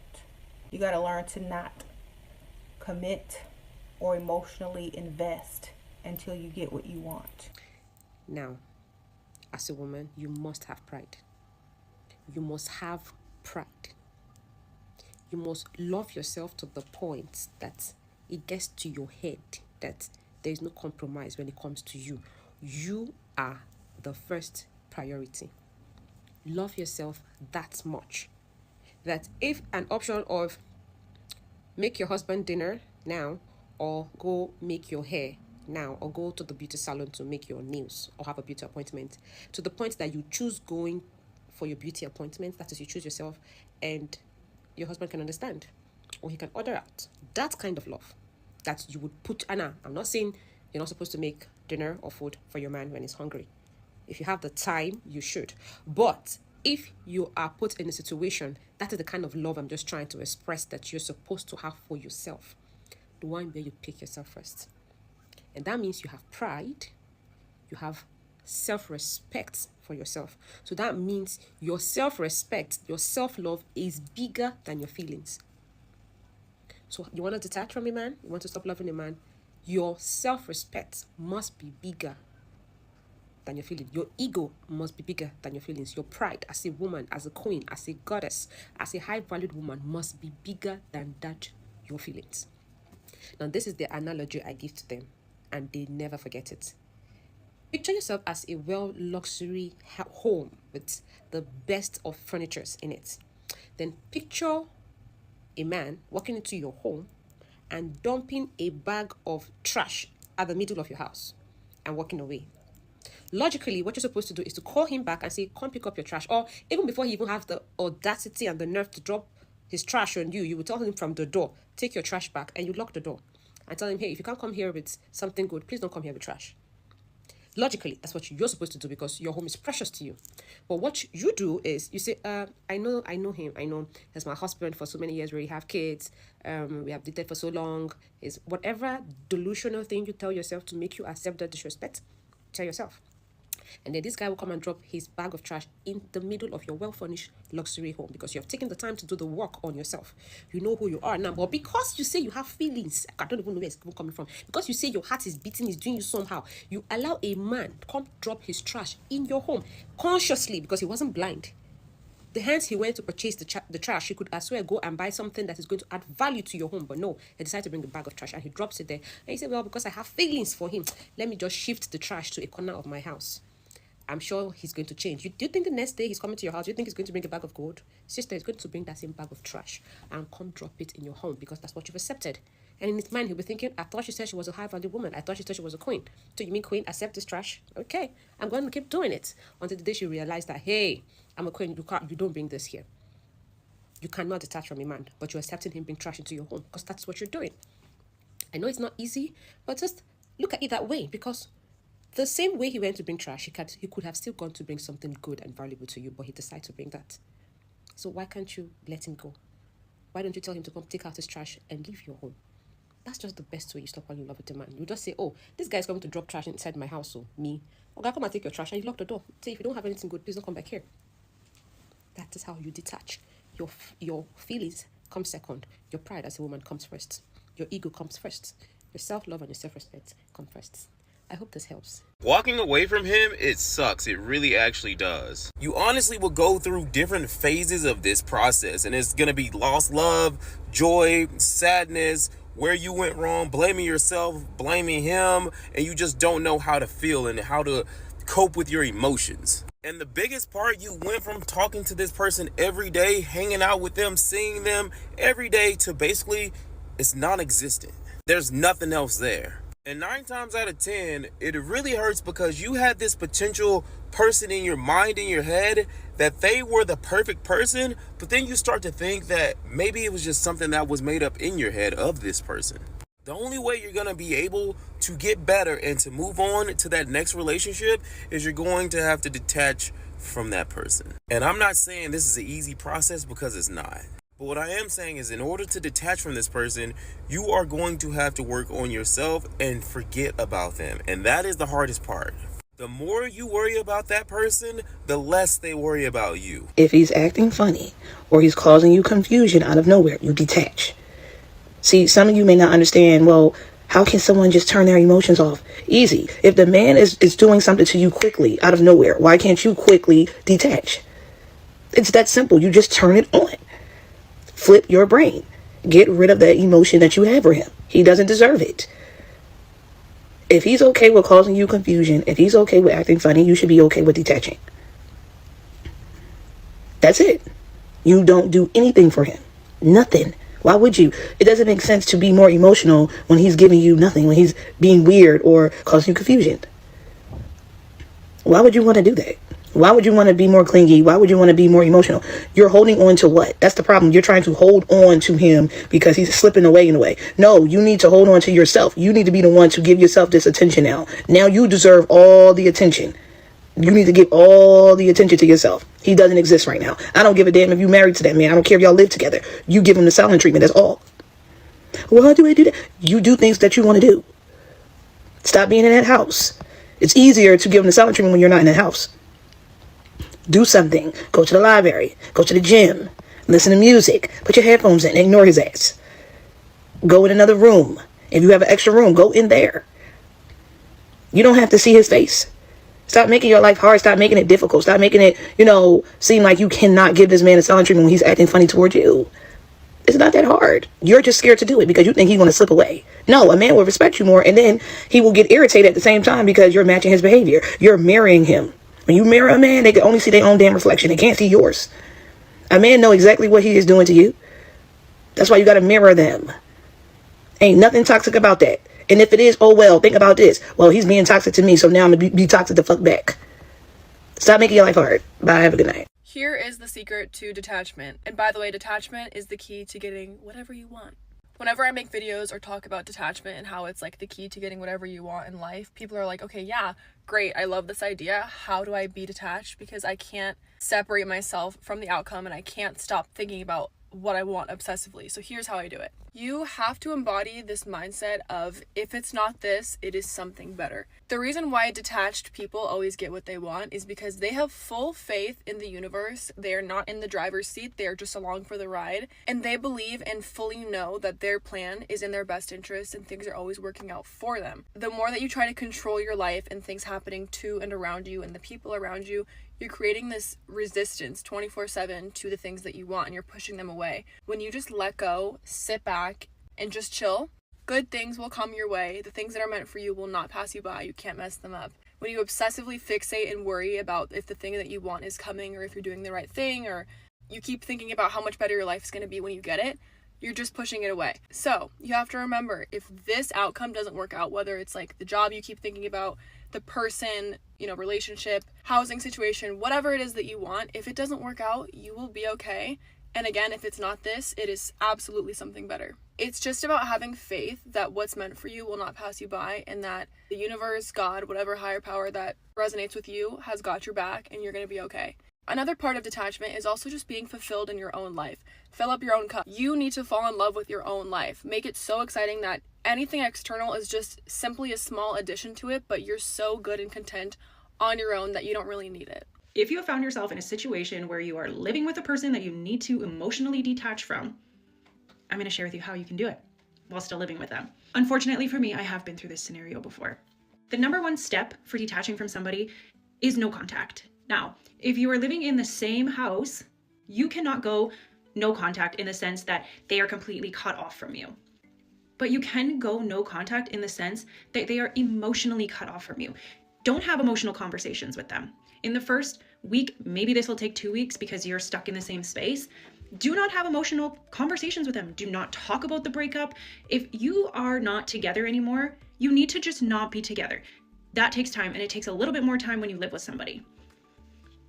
You got to learn to not commit or emotionally invest until you get what you want. Now, as a woman, you must have pride. You must have pride. You must love yourself to the point that it gets to your head that there is no compromise when it comes to you. You are the first priority. Love yourself that much that if an option of make your husband dinner now or go make your hair now or go to the beauty salon to make your nails or have a beauty appointment, to the point that you choose going for your beauty appointment, that is, you choose yourself, and your husband can understand or he can order out. That kind of love that you would put. Anna, I'm not saying you're not supposed to make dinner or food for your man when he's hungry. If you have the time, you should. But if you are put in a situation, that is the kind of love I'm just trying to express that you're supposed to have for yourself. The one where you pick yourself first. And that means you have pride, you have self-respect for yourself. So that means your self-respect, your self-love is bigger than your feelings. So you want to detach from a man, you want to stop loving a man, your self-respect must be bigger than your feelings. Your ego must be bigger than your feelings. Your pride as a woman, as a queen, as a goddess, as a high-valued woman must be bigger than that your feelings. Now, this is the analogy I give to them, and they never forget it. Picture yourself as a luxury home with the best of furniture in it. Then picture a man walking into your home and dumping a bag of trash at the middle of your house and walking away. Logically, what you're supposed to do is to call him back and say, come pick up your trash. Or even before he even has the audacity and the nerve to drop his trash on you, you will tell him from the door, take your trash back, and you lock the door. And tell him, hey, if you can't come here with something good, please don't come here with trash. Logically, that's what you're supposed to do because your home is precious to you. But what you do is you say, I know him. I know he's my husband for so many years. We have kids. We have dated for so long. Is whatever delusional thing you tell yourself to make you accept that disrespect, tell yourself. And then this guy will come and drop his bag of trash in the middle of your well-furnished luxury home because you have taken the time to do the work on yourself. You know who you are now. But because you say you have feelings, I don't even know where it's coming from. Because you say your heart is beating, is doing you somehow, you allow a man to come drop his trash in your home consciously because he wasn't blind. The hands he went to purchase the trash, he could as well go and buy something that is going to add value to your home. But no, he decided to bring a bag of trash and he drops it there. And he said, well, because I have feelings for him, let me just shift the trash to a corner of my house. I'm sure he's going to change. Do you think the next day he's coming to your house, you think he's going to bring a bag of gold? Sister, he's going to bring that same bag of trash and come drop it in your home because that's what you've accepted. And in his mind, he'll be thinking, I thought she said she was a high-value woman. I thought she said she was a queen. So you mean queen, accept this trash? Okay, I'm going to keep doing it until the day she realized that, hey, I'm a queen, you don't bring this here. You cannot detach from a man, but you're accepting him bring trash into your home because that's what you're doing. I know it's not easy, but just look at it that way because the same way he went to bring trash, he could have still gone to bring something good and valuable to you, but he decided to bring that. So why can't you let him go? Why don't you tell him to come take out his trash and leave your home? That's just the best way you stop falling in love with a man. You just say, oh, this guy's coming to drop trash inside my house, so me. Okay, come and take your trash, and you lock the door. Say, if you don't have anything good, please don't come back here. That is how you detach. Your feelings come second. Your pride as a woman comes first. Your ego comes first. Your self-love and your self-respect come first. I hope this helps. Walking away from him, it sucks. It really actually does. You honestly will go through different phases of this process, and it's going to be lost love, joy, sadness, where you went wrong, blaming yourself, blaming him, and you just don't know how to feel and how to cope with your emotions. And the biggest part, you went from talking to this person every day, hanging out with them, seeing them every day, to basically it's non-existent. There's nothing else there. And 9 times out of 10, it really hurts because you had this potential person in your mind, in your head, that they were the perfect person, but then you start to think that maybe it was just something that was made up in your head of this person. The only way you're going to be able to get better and to move on to that next relationship is you're going to have to detach from that person. And I'm not saying this is an easy process, because it's not. But what I am saying is, in order to detach from this person, you are going to have to work on yourself and forget about them. And that is the hardest part. The more you worry about that person, the less they worry about you. If he's acting funny or he's causing you confusion out of nowhere, you detach. See, some of you may not understand, well, how can someone just turn their emotions off? Easy. If the man is doing something to you quickly out of nowhere, why can't you quickly detach? It's that simple. You just turn it on. Flip your brain. Get rid of that emotion that you have for him. He doesn't deserve it. If he's okay with causing you confusion, if he's okay with acting funny, you should be okay with detaching. That's it. You don't do anything for him. Nothing. Why would you? It doesn't make sense to be more emotional when he's giving you nothing, when he's being weird or causing you confusion. Why would you want to do that? Why would you want to be more clingy? Why would you want to be more emotional? You're holding on to what? That's the problem. You're trying to hold on to him because he's slipping away in a way. No, you need to hold on to yourself. You need to be the one to give yourself this attention now. Now you deserve all the attention. You need to give all the attention to yourself. He doesn't exist right now. I don't give a damn if you're married to that man. I don't care if y'all live together. You give him the silent treatment. That's all. Well, how do I do that? You do things that you want to do. Stop being in that house. It's easier to give him the silent treatment when you're not in that house. Do something. Go to the library. Go to the gym. Listen to music. Put your headphones in. Ignore his ass. Go in another room. If you have an extra room, go in there. You don't have to see his face. Stop making your life hard. Stop making it difficult. Stop making it, seem like you cannot give this man a silent treatment when he's acting funny towards you. It's not that hard. You're just scared to do it because you think he's going to slip away. No, a man will respect you more, and then he will get irritated at the same time because you're matching his behavior. You're mirroring him. When you mirror a man, they can only see their own damn reflection. They can't see yours. A man know exactly what he is doing to you. That's why you got to mirror them. Ain't nothing toxic about that. And if it is, oh well, think about this. Well, he's being toxic to me, so now I'm going to be toxic the fuck back. Stop making your life hard. Bye, have a good night. Here is the secret to detachment. And by the way, detachment is the key to getting whatever you want. Whenever I make videos or talk about detachment and how it's like the key to getting whatever you want in life, people are like, okay, yeah, great, I love this idea. How do I be detached? Because I can't separate myself from the outcome and I can't stop thinking about what I want obsessively. So here's how I do it. You have to embody this mindset of, if it's not this, it is something better. The reason why detached people always get what they want is because they have full faith in the universe. They are not in the driver's seat. They are just along for the ride. And they believe and fully know that their plan is in their best interest and things are always working out for them. The more that you try to control your life and things happening to and around you and the people around you, you're creating this resistance 24/7 to the things that you want and you're pushing them away. When you just let go, sit back, and just chill, good things will come your way. The things that are meant for you will not pass you by. You can't mess them up. When you obsessively fixate and worry about if the thing that you want is coming or if you're doing the right thing, or you keep thinking about how much better your life is going to be when you get it, you're just pushing it away. So you have to remember, if this outcome doesn't work out, whether it's like the job you keep thinking about, the person, relationship, housing situation, whatever it is that you want, if it doesn't work out, you will be okay. And again, if it's not this, it is absolutely something better. It's just about having faith that what's meant for you will not pass you by, and that the universe, God, whatever higher power that resonates with you has got your back and you're going to be okay. Another part of detachment is also just being fulfilled in your own life. Fill up your own cup. You need to fall in love with your own life. Make it so exciting that anything external is just simply a small addition to it, but you're so good and content on your own that you don't really need it. If you have found yourself in a situation where you are living with a person that you need to emotionally detach from, I'm going to share with you how you can do it while still living with them. Unfortunately for me, I have been through this scenario before. The number one step for detaching from somebody is no contact. Now, if you are living in the same house, you cannot go no contact in the sense that they are completely cut off from you. But you can go no contact in the sense that they are emotionally cut off from you. Don't have emotional conversations with them. In the first week, maybe this will take 2 weeks because you're stuck in the same space. Do not have emotional conversations with them. Do not talk about the breakup. If you are not together anymore, you need to just not be together. That takes time, and it takes a little bit more time when you live with somebody.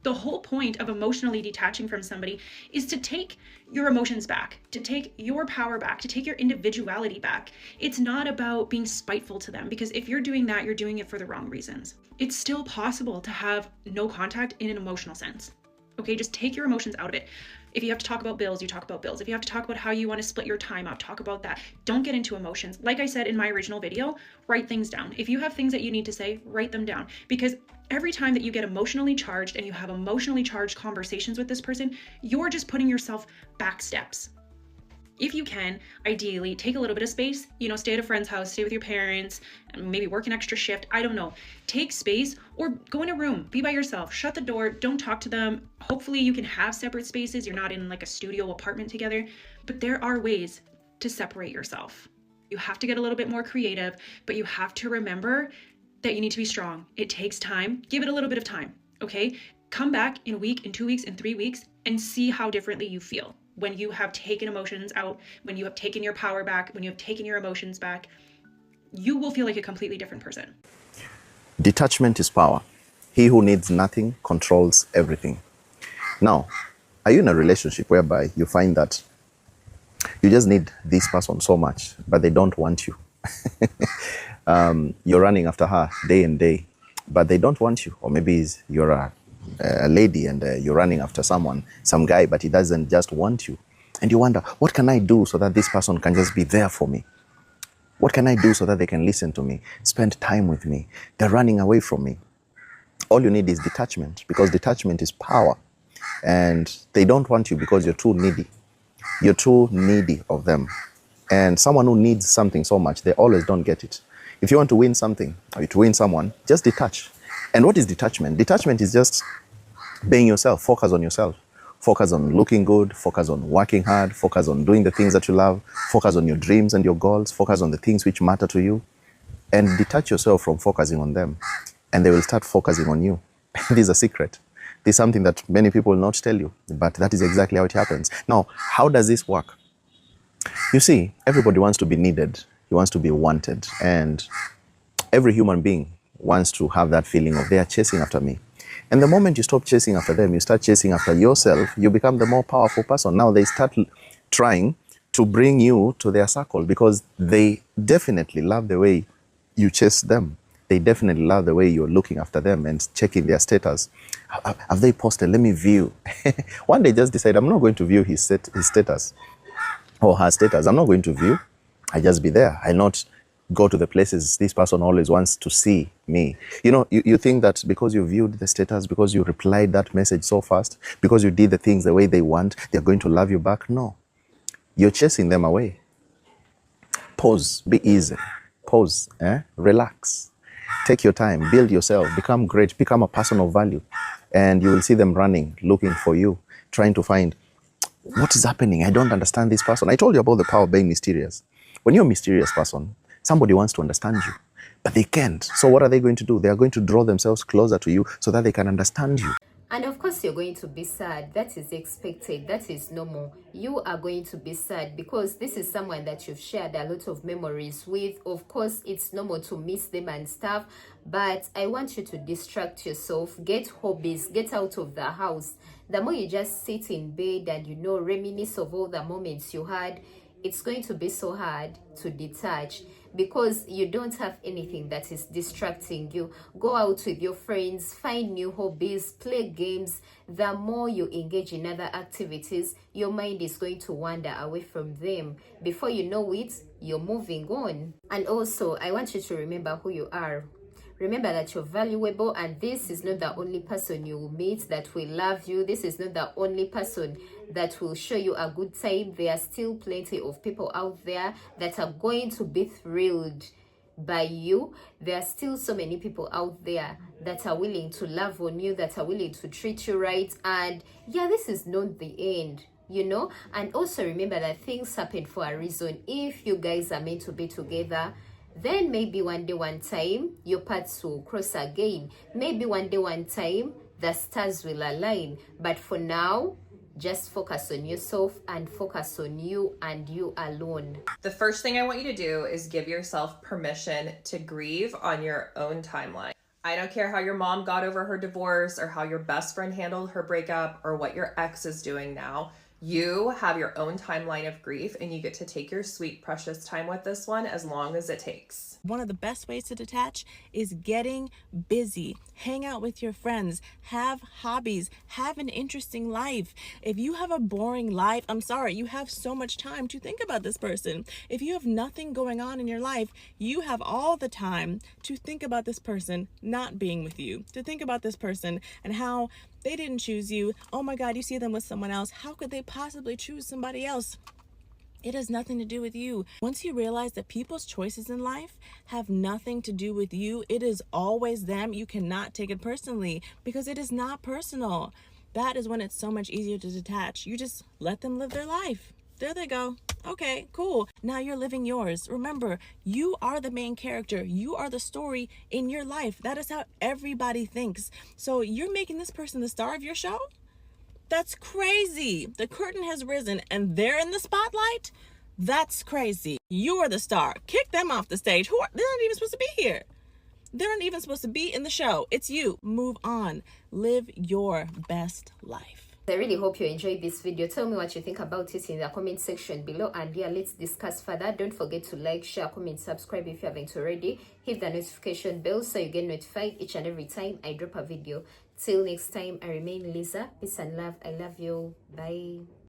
The whole point of emotionally detaching from somebody is to take your emotions back, to take your power back, to take your individuality back. It's not about being spiteful to them, because if you're doing that, you're doing it for the wrong reasons. It's still possible to have no contact in an emotional sense. Okay, just take your emotions out of it. If you have to talk about bills, you talk about bills. If you have to talk about how you want to split your time up, talk about that. Don't get into emotions. Like I said in my original video, write things down. If you have things that you need to say, write them down. Because every time that you get emotionally charged and you have emotionally charged conversations with this person, you're just putting yourself back steps. If you can, ideally, take a little bit of space, stay at a friend's house, stay with your parents, maybe work an extra shift, I don't know. Take space or go in a room, be by yourself, shut the door, don't talk to them. Hopefully you can have separate spaces. You're not in like a studio apartment together, but there are ways to separate yourself. You have to get a little bit more creative, but you have to remember that you need to be strong. It takes time. Give it a little bit of time, okay? Come back in a week, in 2 weeks, in 3 weeks, and see how differently you feel. When you have taken emotions out, when you have taken your power back, when you have taken your emotions back, you will feel like a completely different person. Detachment is power. He who needs nothing controls everything. Now, are you in a relationship whereby you find that you just need this person so much, but they don't want you? You're running after her day and day, but they don't want you. Or maybe you're a lady and you're running after some guy, but he doesn't just want you. And you wonder, what can I do so that this person can just be there for me? What can I do so that they can listen to me, spend time with me? They're running away from me. All you need is detachment, because detachment is power. And they don't want you because you're too needy. You're too needy of them. And someone who needs something so much, they always don't get it. If you want to win something, or to win someone, just detach. And what is detachment? Detachment is just being yourself, focus on yourself. Focus on looking good, focus on working hard, focus on doing the things that you love, focus on your dreams and your goals, focus on the things which matter to you, and detach yourself from focusing on them. And they will start focusing on you. This is a secret. This is something that many people will not tell you, but that is exactly how it happens. Now, how does this work? You see, everybody wants to be needed. He wants to be wanted. And every human being wants to have that feeling of they are chasing after me. And the moment you stop chasing after them, you start chasing after yourself, you become the more powerful person. Now they start trying to bring you to their circle because they definitely love the way you chase them. They definitely love the way you're looking after them and checking their status. Have they posted? Let me view. One day just decide, I'm not going to view his status or her status. I'm not going to view. I just be there. I not go to the places this person always wants to see me. You think that because you viewed the status, because you replied that message so fast, because you did the things the way they want, they're going to love you back. No. You're chasing them away. Pause. Be easy. Pause. Relax. Take your time. Build yourself. Become great. Become a person of value. And you will see them running, looking for you, trying to find, what is happening? I don't understand this person. I told you about the power of being mysterious. When you're a mysterious person, somebody wants to understand you, but they can't. So what are they going to do? They are going to draw themselves closer to you so that they can understand you. And of course, you're going to be sad. That is expected. That is normal. You are going to be sad because this is someone that you've shared a lot of memories with. Of course, it's normal to miss them and stuff. But I want you to distract yourself. Get hobbies. Get out of the house. The more you just sit in bed and, reminisce of all the moments you had, it's going to be so hard to detach because you don't have anything that is distracting you. Go out with your friends, find new hobbies, play games. The more you engage in other activities, your mind is going to wander away from them. Before you know it, you're moving on. And also, I want you to remember who you are. Remember that you're valuable, and this is not the only person you will meet that will love you. This is not the only person that will show you a good time. There are still plenty of people out there that are going to be thrilled by you. There are still so many people out there that are willing to love on you, that are willing to treat you right. And yeah, this is not the end. And also remember that things happen for a reason. If you guys are meant to be together, then maybe one day, one time, your paths will cross again. Maybe one day, one time, the stars will align. But for now, just focus on yourself and focus on you and you alone. The first thing I want you to do is give yourself permission to grieve on your own timeline. I don't care how your mom got over her divorce or how your best friend handled her breakup or what your ex is doing now. You have your own timeline of grief and you get to take your sweet, precious time with this one as long as it takes. One of the best ways to detach is getting busy. Hang out with your friends, have hobbies, have an interesting life. If you have a boring life, I'm sorry, you have so much time to think about this person. If you have nothing going on in your life, you have all the time to think about this person not being with you, to think about this person and how they didn't choose you. Oh my God, you see them with someone else. How could they possibly choose somebody else? It has nothing to do with you. Once you realize that people's choices in life have nothing to do with you, it is always them. You cannot take it personally because it is not personal. That is when it's so much easier to detach. You just let them live their life. There they go. Okay, cool. Now you're living yours. Remember, you are the main character. You are the story in your life. That is how everybody thinks. So you're making this person the star of your show? That's crazy. The curtain has risen and they're in the spotlight? That's crazy. You are the star. Kick them off the stage. They're not even supposed to be here. They're not even supposed to be in the show. It's you. Move on. Live your best life. I really hope you enjoyed this video. Tell me what you think about it in the comment section below, and yeah, let's discuss further. Don't forget to like, share, comment, subscribe if you haven't already. Hit the notification bell so you get notified each and every time I drop a video. Till next time, I remain Lisa. Peace and love. I love you. Bye.